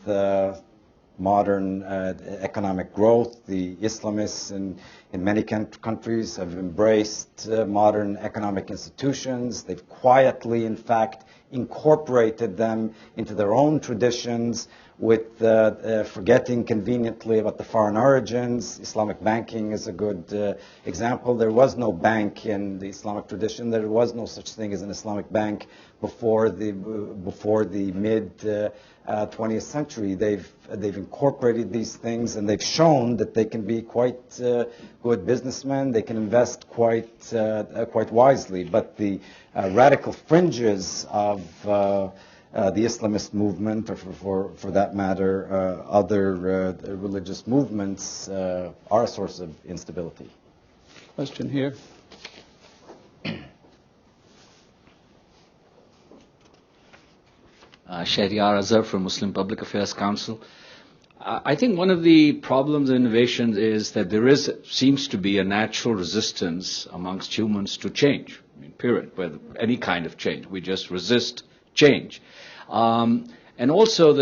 modern economic growth. The Islamists in many countries have embraced modern economic institutions. They've quietly, in fact, incorporated them into their own traditions with forgetting conveniently about the foreign origins. Islamic banking is a good example. There was no bank in the Islamic tradition. There was no such thing as an Islamic bank before the mid 20th century. They've incorporated these things, and they've shown that they can be quite good businessmen. They can invest quite wisely. But the radical fringes of the Islamist movement, or for that matter, other religious movements, are a source of instability. Question here. Shahryar Azhar from Muslim Public Affairs Council. I think one of the problems in innovations is that there seems to be a natural resistance amongst humans to change. I mean, period. Whether any kind of change, we just resist change. And also,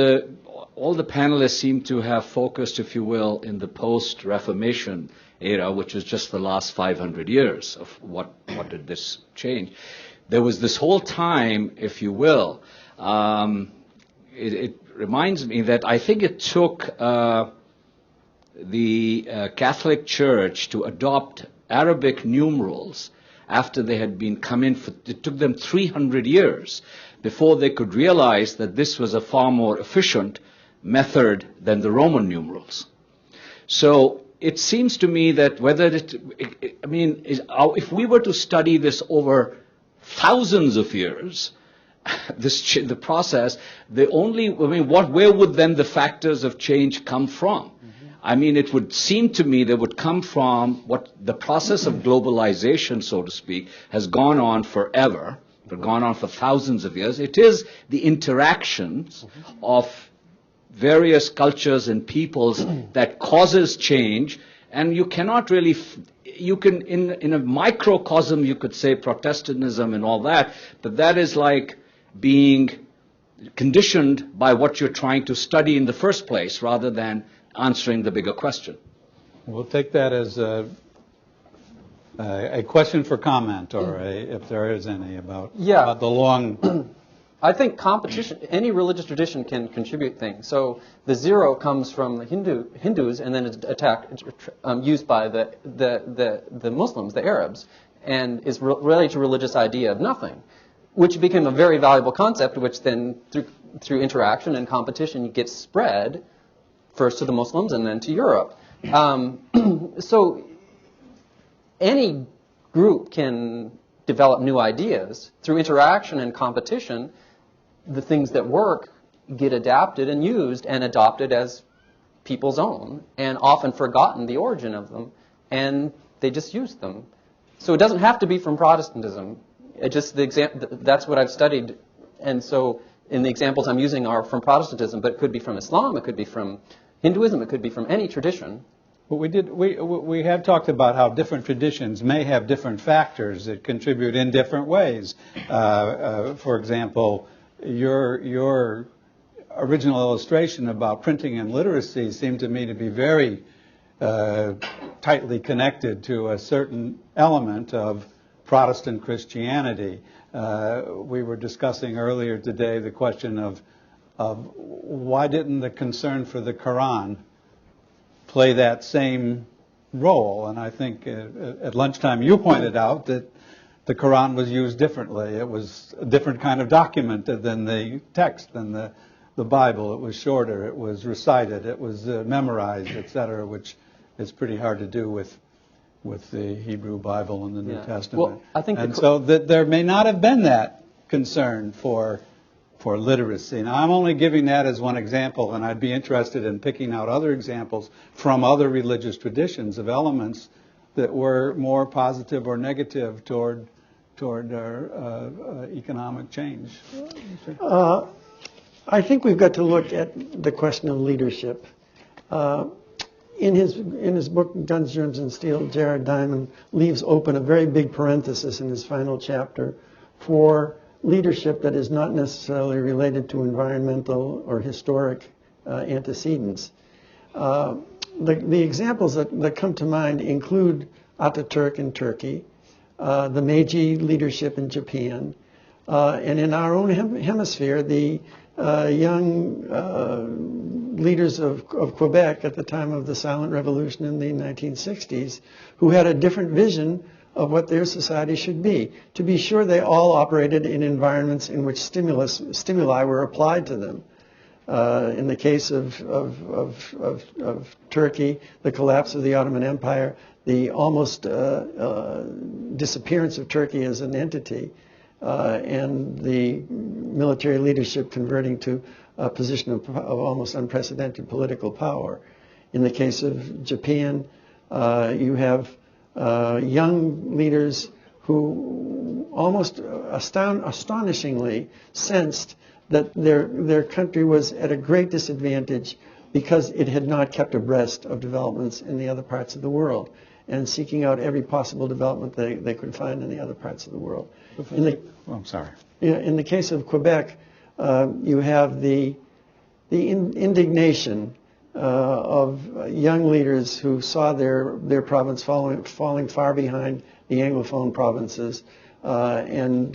all the panelists seem to have focused, if you will, in the post-Reformation era, which is just the last 500 years of what did this change. There was this whole time, if you will. It reminds me that I think it took the Catholic Church to adopt Arabic numerals after they had been come in. It took them 300 years before they could realize that this was a far more efficient method than the Roman numerals. So it seems to me that if we were to study this over thousands of years, the process, where would then the factors of change come from? Mm-hmm. I mean, it would seem to me they would come from what the process of globalization, so to speak, has gone on forever, gone on for thousands of years. It is the interactions of various cultures and peoples that causes change, and you cannot really, you can, in a microcosm, you could say Protestantism and all that, but that is like being conditioned by what you're trying to study in the first place rather than answering the bigger question. We'll take that as a question for comment, or if there is any, about the long... I think competition, any religious tradition can contribute things. So the zero comes from the Hindus, and then it's used by the Muslims, the Arabs, and is related to religious idea of nothing, which became a very valuable concept, which then through interaction and competition gets spread first to the Muslims and then to Europe. So any group can develop new ideas through interaction and competition. The things that work get adapted and used and adopted as people's own, and often forgotten the origin of them, and they just use them. So it doesn't have to be from Protestantism. It just that's what I've studied, and so in the examples I'm using are from Protestantism, but it could be from Islam, it could be from Hinduism, it could be from any tradition. But we have talked about how different traditions may have different factors that contribute in different ways. For example, your original illustration about printing and literacy seemed to me to be very tightly connected to a certain element of Protestant Christianity. We were discussing earlier today the question of why didn't the concern for the Quran play that same role? And I think at lunchtime you pointed out that the Quran was used differently. It was a different kind of document than the text, than the Bible. It was shorter, it was recited, it was memorized, etc., which is pretty hard to do with the Hebrew Bible and the New Testament. Well, I think so there may not have been that concern for literacy. Now, I'm only giving that as one example, and I'd be interested in picking out other examples from other religious traditions of elements that were more positive or negative toward economic change. I think we've got to look at the question of leadership. In his book, Guns, Germs, and Steel, Jared Diamond leaves open a very big parenthesis in his final chapter for leadership that is not necessarily related to environmental or historic antecedents. The examples that come to mind include Ataturk in Turkey, the Meiji leadership in Japan, and in our own hemisphere, the young leaders of Quebec at the time of the Silent Revolution in the 1960s, who had a different vision of what their society should be. To be sure, they all operated in environments in which stimuli were applied to them. In the case of Turkey, the collapse of the Ottoman Empire, the almost disappearance of Turkey as an entity, and the military leadership converting to a position of almost unprecedented political power. In the case of Japan, you have young leaders who almost astonishingly sensed that their country was at a great disadvantage because it had not kept abreast of developments in the other parts of the world, and seeking out every possible development they could find in the other parts of the world. I'm sorry. In the case of Quebec, you have the indignation of young leaders who saw their province falling far behind the Anglophone provinces, and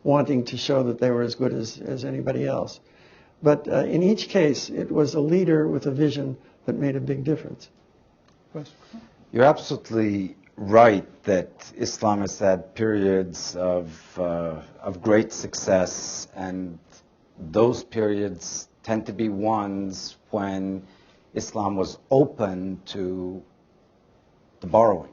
wanting to show that they were as good as anybody else. But in each case, it was a leader with a vision that made a big difference. You're absolutely right that Islam has had periods of great success, and those periods tend to be ones when Islam was open to the borrowing.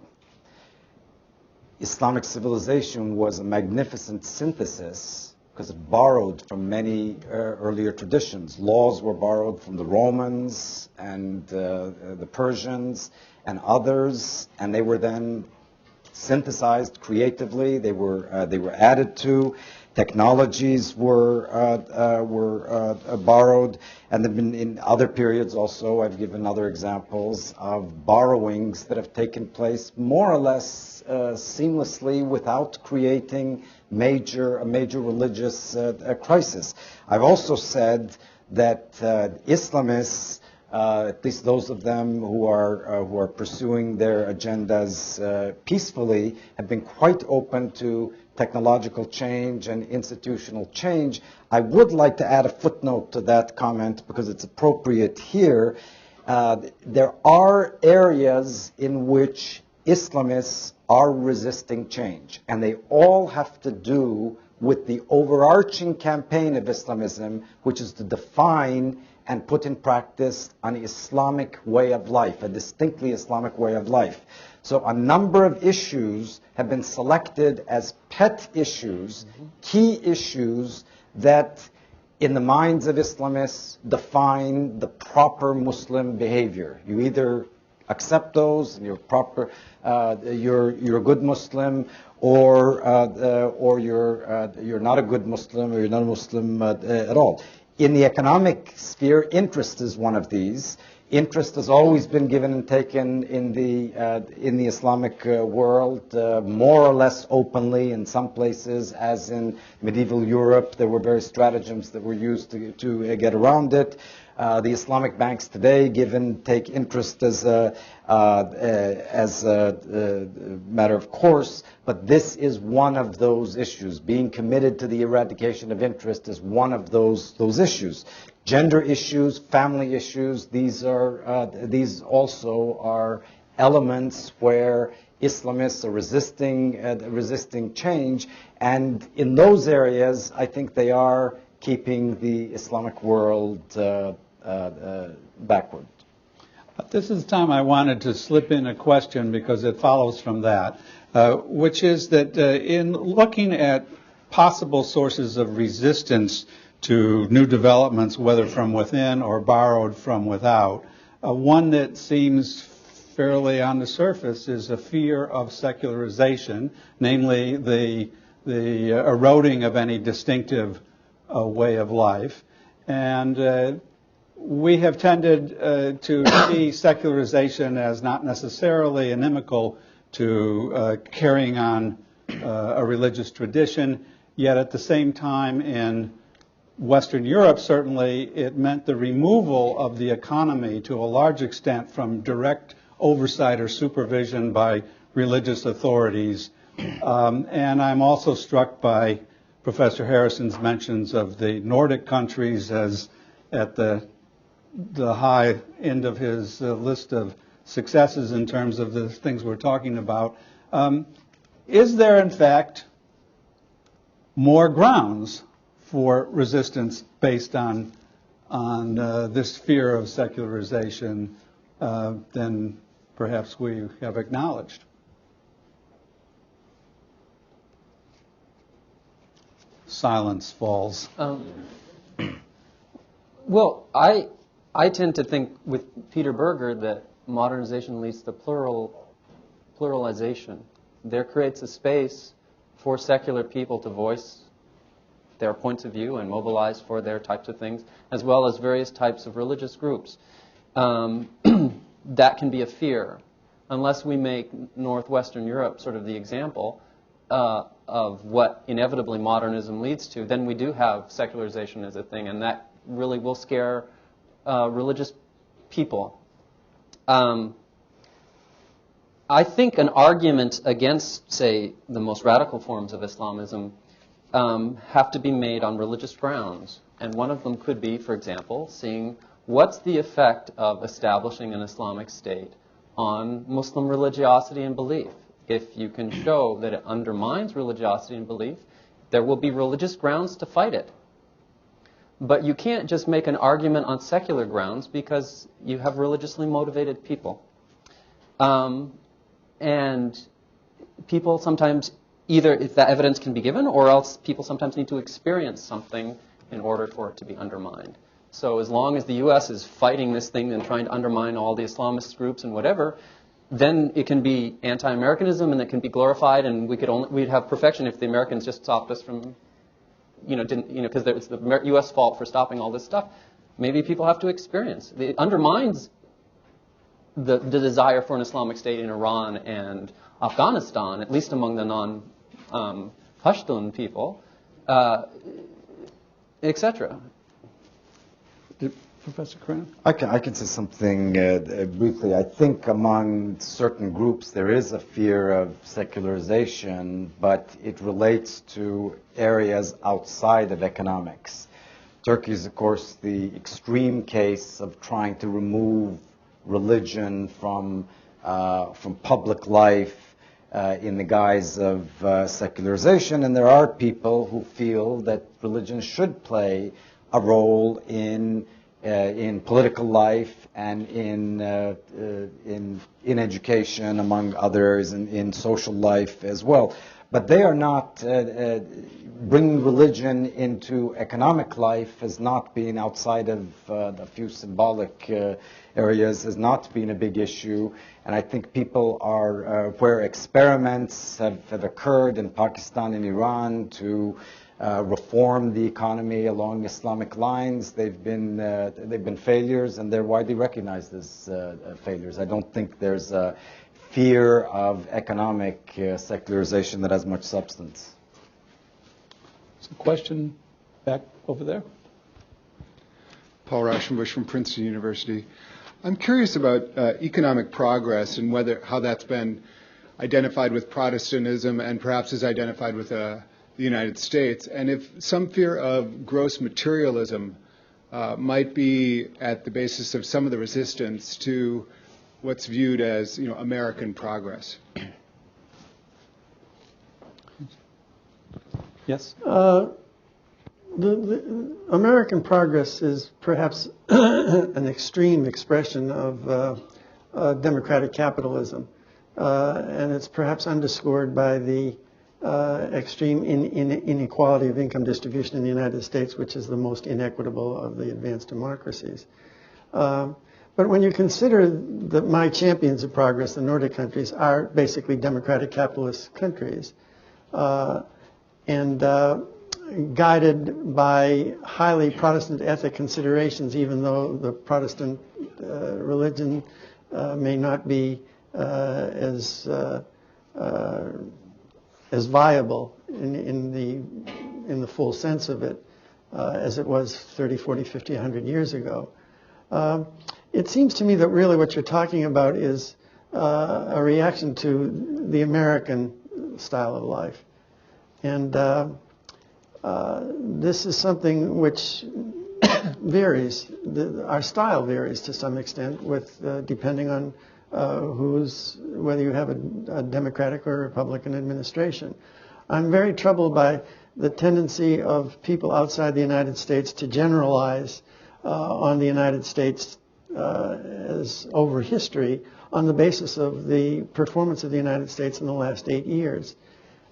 Islamic civilization was a magnificent synthesis because it borrowed from many earlier traditions. Laws were borrowed from the Romans and the Persians and others, and they were then synthesized creatively. They were added to. Technologies were borrowed, and then in other periods also, I've given other examples of borrowings that have taken place more or less seamlessly without creating a major religious crisis. I've also said that Islamists, at least those of them who are pursuing their agendas peacefully, have been quite open to technological change and institutional change. I would like to add a footnote to that comment because it's appropriate here. There are areas in which Islamists are resisting change, and they all have to do with the overarching campaign of Islamism, which is to define and put in practice an Islamic way of life, a distinctly Islamic way of life. So a number of issues have been selected as pet issues, key issues that in the minds of Islamists define the proper Muslim behavior. You either accept those and you're a good Muslim, or you're not a good Muslim, or you're not a Muslim at all. In the economic sphere, interest is one of these. Interest has always been given and taken in the Islamic world, more or less openly in some places, as in medieval Europe. There were various stratagems that were used to get around it. The Islamic banks today take interest as a matter of course, but this is one of those issues. Being committed to the eradication of interest is one of those issues. Gender issues, family issues, these also are elements where Islamists are resisting change, and in those areas, I think they are keeping the Islamic world backward. This is the time I wanted to slip in a question because it follows from that, which is that in looking at possible sources of resistance to new developments, whether from within or borrowed from without, one that seems fairly on the surface is a fear of secularization, namely the eroding of any distinctive way of life. And we have tended to see secularization as not necessarily inimical to carrying on a religious tradition, yet at the same time in Western Europe, certainly, it meant the removal of the economy to a large extent from direct oversight or supervision by religious authorities. And I'm also struck by Professor Harrison's mentions of the Nordic countries as at the high end of his list of successes in terms of the things we're talking about. Is there, in fact, more grounds for resistance based on this fear of secularization than perhaps we have acknowledged? Silence falls. Well, I tend to think with Peter Berger that modernization leads to pluralization. There creates a space for secular people to voice their points of view and mobilize for their types of things, as well as various types of religious groups. That can be a fear. Unless we make Northwestern Europe sort of the example of what inevitably modernism leads to, then we do have secularization as a thing, and that really will scare religious people. I think an argument against, say, the most radical forms of Islamism have to be made on religious grounds. And one of them could be, for example, seeing what's the effect of establishing an Islamic state on Muslim religiosity and belief. If you can show that it undermines religiosity and belief, there will be religious grounds to fight it. But you can't just make an argument on secular grounds because you have religiously motivated people. And people sometimes either if that evidence can be given, or else people sometimes need to experience something in order for it to be undermined. So as long as the U.S. is fighting this thing and trying to undermine all the Islamist groups and whatever, then it can be anti-Americanism and it can be glorified, and we'd have perfection if the Americans just stopped us from, because it's the U.S. fault for stopping all this stuff. Maybe people have to experience. It undermines the desire for an Islamic State in Iran and Afghanistan, at least among the non-Pashtun people, etc. Professor Cran? I can say something briefly. I think among certain groups there is a fear of secularization, but it relates to areas outside of economics. Turkey is, of course, the extreme case of trying to remove religion from public life in the guise of secularization, and there are people who feel that religion should play a role in political life and in education, among others, and in social life as well. But they are not bringing religion into economic life has not been, outside of a few symbolic areas, has not been a big issue. And I think people are where experiments have occurred in Pakistan and Iran to reform the economy along Islamic lines. They've been failures, and they're widely recognized as failures. I don't think there's a fear of economic secularization that has much substance. So, question back over there. Paul Rauschenbusch from Princeton University. I'm curious about economic progress and how that's been identified with Protestantism and perhaps is identified with the United States, and if some fear of gross materialism might be at the basis of some of the resistance to what's viewed as, American progress. Yes? The American progress is perhaps an extreme expression of democratic capitalism, and it's perhaps underscored by the extreme inequality of income distribution in the United States, which is the most inequitable of the advanced democracies. But when you consider that my champions of progress, the Nordic countries, are basically democratic capitalist countries, and guided by highly Protestant ethic considerations, even though the Protestant religion may not be as viable in the full sense of it as it was 30, 40, 50, 100 years ago. It seems to me that really what you're talking about is a reaction to the American style of life. And this is something which varies. Our style varies to some extent with depending on whether you have a Democratic or Republican administration. I'm very troubled by the tendency of people outside the United States to generalize on the United States as over history on the basis of the performance of the United States in the last 8 years.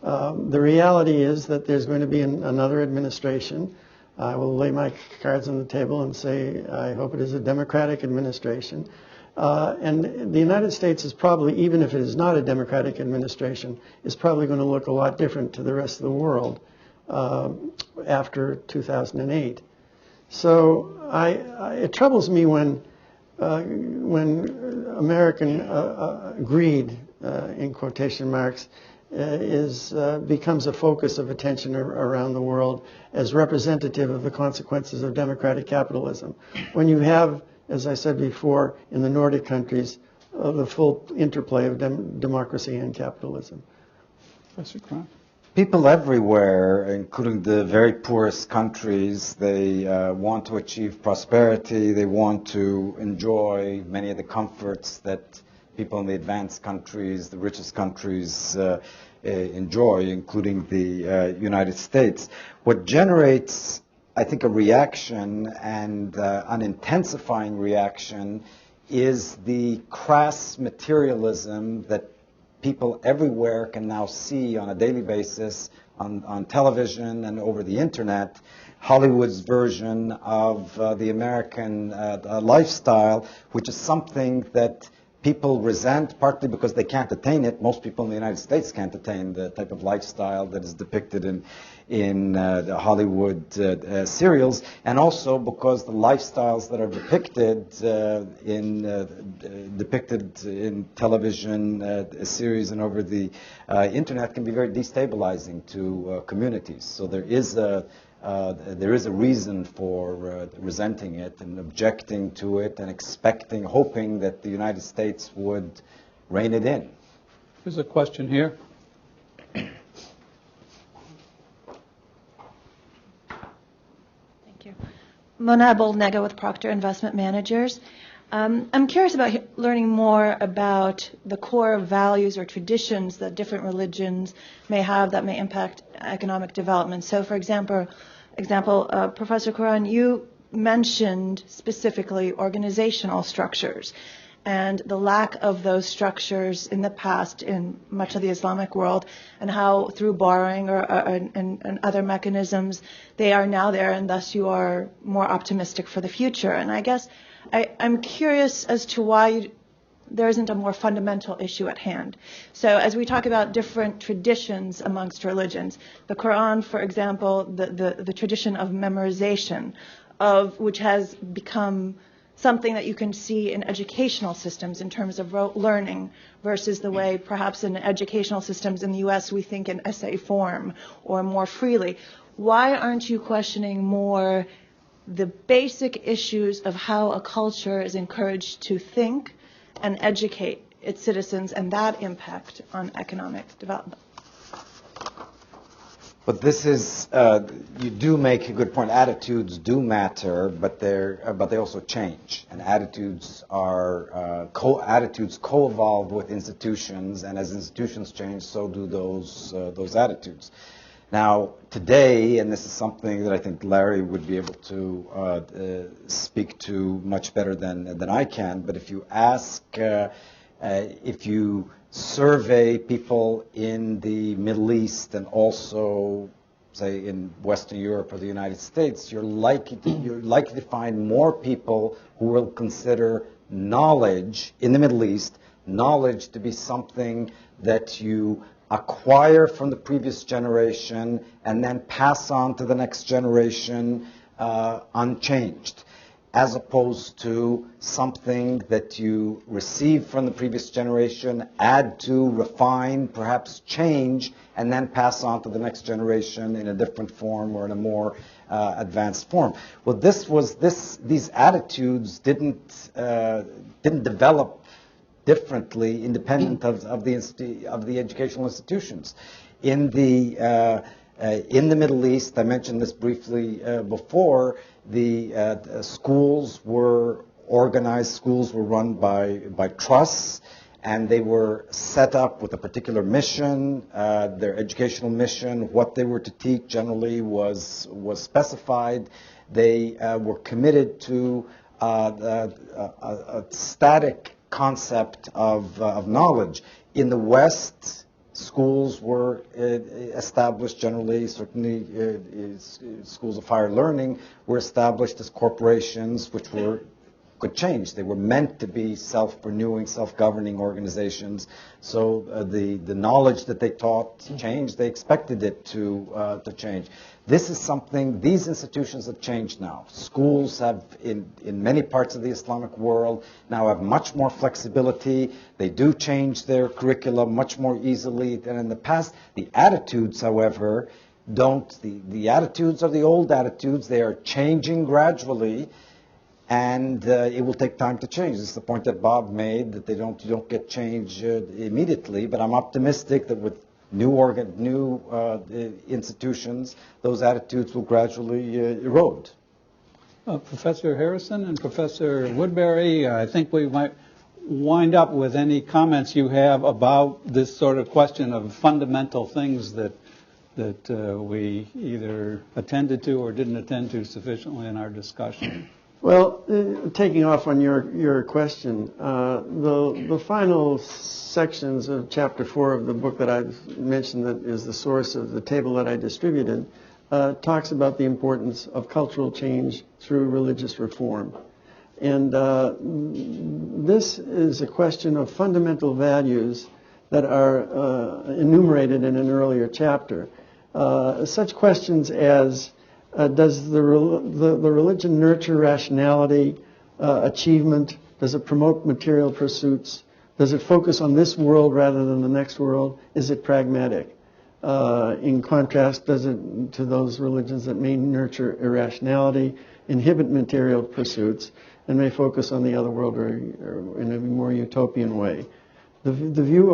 The reality is that there's going to be another administration. I will lay my cards on the table and say I hope it is a Democratic administration. And the United States is probably, even if it is not a Democratic administration, is probably going to look a lot different to the rest of the world after 2008. So it troubles me when American greed, in quotation marks, becomes a focus of attention around the world as representative of the consequences of democratic capitalism. When you have, as I said before, in the Nordic countries, the full interplay of democracy and capitalism. Professor Cron? People everywhere, including the very poorest countries, they want to achieve prosperity. They want to enjoy many of the comforts that people in the advanced countries, the richest countries, enjoy, including the United States. What generates, I think, a reaction and an intensifying reaction is the crass materialism that people everywhere can now see on a daily basis on television and over the internet Hollywood's version of the American lifestyle, which is something that people resent, partly because they can't attain it. Most people in the United States can't attain the type of lifestyle that is depicted in the Hollywood serials, and also because the lifestyles that are depicted in television series and over the internet can be very destabilizing to communities. So there is a reason for resenting it and objecting to it and expecting, hoping that the United States would rein it in. There's a question here. Thank you. Mona Boldnega with Proctor Investment Managers. I'm curious about learning more about the core values or traditions that different religions may have that may impact economic development. So, for example, Professor Quran, you mentioned specifically organizational structures and the lack of those structures in the past in much of the Islamic world, and how through borrowing and other mechanisms they are now there, and thus you are more optimistic for the future. And I guess I'm curious as to why there isn't a more fundamental issue at hand. So as we talk about different traditions amongst religions, the Quran, for example, the tradition of memorization, which has become something that you can see in educational systems in terms of rote learning versus the way perhaps in educational systems in the U.S. we think in essay form or more freely. Why aren't you questioning more the basic issues of how a culture is encouraged to think and educate its citizens and that impact on economic development? But this is, you do make a good point. Attitudes do matter, but they also change. And attitudes are, attitudes co-evolve with institutions, and as institutions change, so do those attitudes. Now, today, and this is something that I think Larry would be able to speak to much better than I can, but if you ask, if you survey people in the Middle East and also, say, in Western Europe or the United States, you're likely to find more people who will consider knowledge in the Middle East, knowledge to be something that you acquire from the previous generation and then pass on to the next generation unchanged, as opposed to something that you receive from the previous generation, add to, refine, perhaps change, and then pass on to the next generation in a different form or in a more advanced form. Well, these attitudes didn't develop differently, independent of the educational institutions. In the Middle East, I mentioned this briefly before, the schools were organized, schools were run by trusts, and they were set up with a particular mission. Their educational mission, what they were to teach generally was specified. They were committed to a static concept of knowledge. In the West, schools were established generally, certainly schools of higher learning were established as corporations which could change. They were meant to be self-renewing, self-governing organizations. So the knowledge that they taught changed. They expected it to change. This is something, these institutions have changed now. Schools have, in many parts of the Islamic world, now have much more flexibility. They do change their curriculum much more easily than in the past. The attitudes, however, don't. The attitudes are the old attitudes. They are changing gradually, and it will take time to change. This is the point that Bob made, that you don't get change immediately, but I'm optimistic that with new institutions, those attitudes will gradually erode. Professor Harrison and Professor Woodbury, I think we might wind up with any comments you have about this sort of question of fundamental things that we either attended to or didn't attend to sufficiently in our discussion. Well, taking off on your question, the final sections of Chapter 4 of the book that I've mentioned that is the source of the table that I distributed talks about the importance of cultural change through religious reform. And this is a question of fundamental values that are enumerated in an earlier chapter. Such questions as does the religion nurture rationality, achievement? Does it promote material pursuits? Does it focus on this world rather than the next world? Is it pragmatic? In contrast, does it to those religions that may nurture irrationality, inhibit material pursuits, and may focus on the other world or in a more utopian way? The view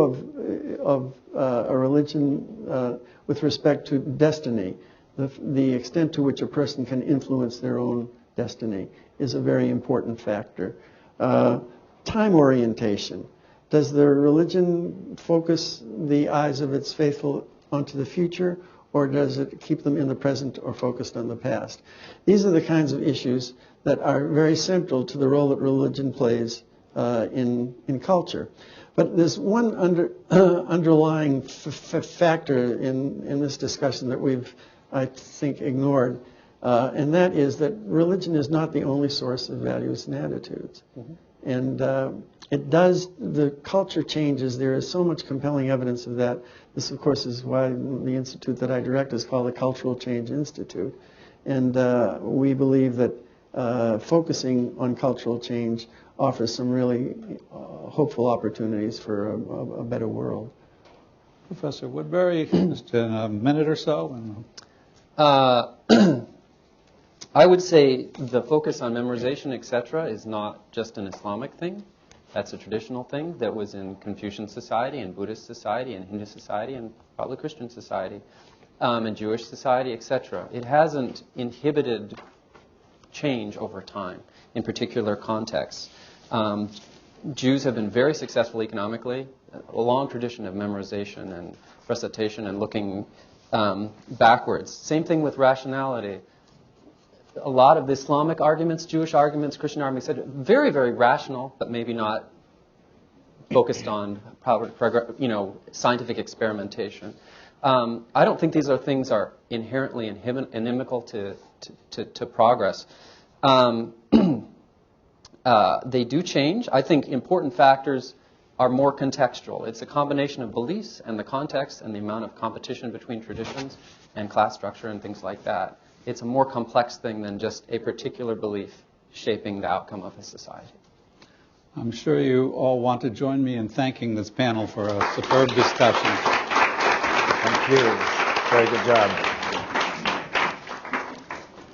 of a religion with respect to destiny, the extent to which a person can influence their own destiny, is a very important factor. Time orientation. Does the religion focus the eyes of its faithful onto the future, or does it keep them in the present or focused on the past? These are the kinds of issues that are very central to the role that religion plays in culture. But there's one underlying factor in this discussion that we've, I think, ignored, and that is that religion is not the only source of values and attitudes. Mm-hmm. And the culture changes. There is so much compelling evidence of that. This, of course, is why the institute that I direct is called the Cultural Change Institute. And we believe that focusing on cultural change offers some really hopeful opportunities for a better world. Professor Woodbury, just in a minute or so. I would say the focus on memorization, etc., is not just an Islamic thing. That's a traditional thing that was in Confucian society and Buddhist society and Hindu society and probably Christian society and Jewish society, etc. It hasn't inhibited change over time in particular contexts. Jews have been very successful economically, a long tradition of memorization and recitation and looking backwards. Same thing with rationality. A lot of the Islamic arguments, Jewish arguments, Christian arguments, very, very rational, but maybe not focused on scientific experimentation. I don't think these are things are inherently inimical to progress. They do change. I think important factors are more contextual. It's a combination of beliefs and the context and the amount of competition between traditions and class structure and things like that. It's a more complex thing than just a particular belief shaping the outcome of a society. I'm sure you all want to join me in thanking this panel for a superb discussion. Thank you. Very good job.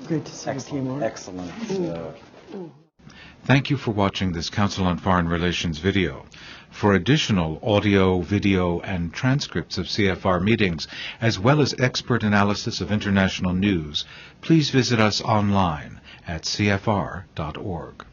Great to see you, Timur. Excellent. Thank you for watching this Council on Foreign Relations video. For additional audio, video, and transcripts of CFR meetings, as well as expert analysis of international news, please visit us online at cfr.org.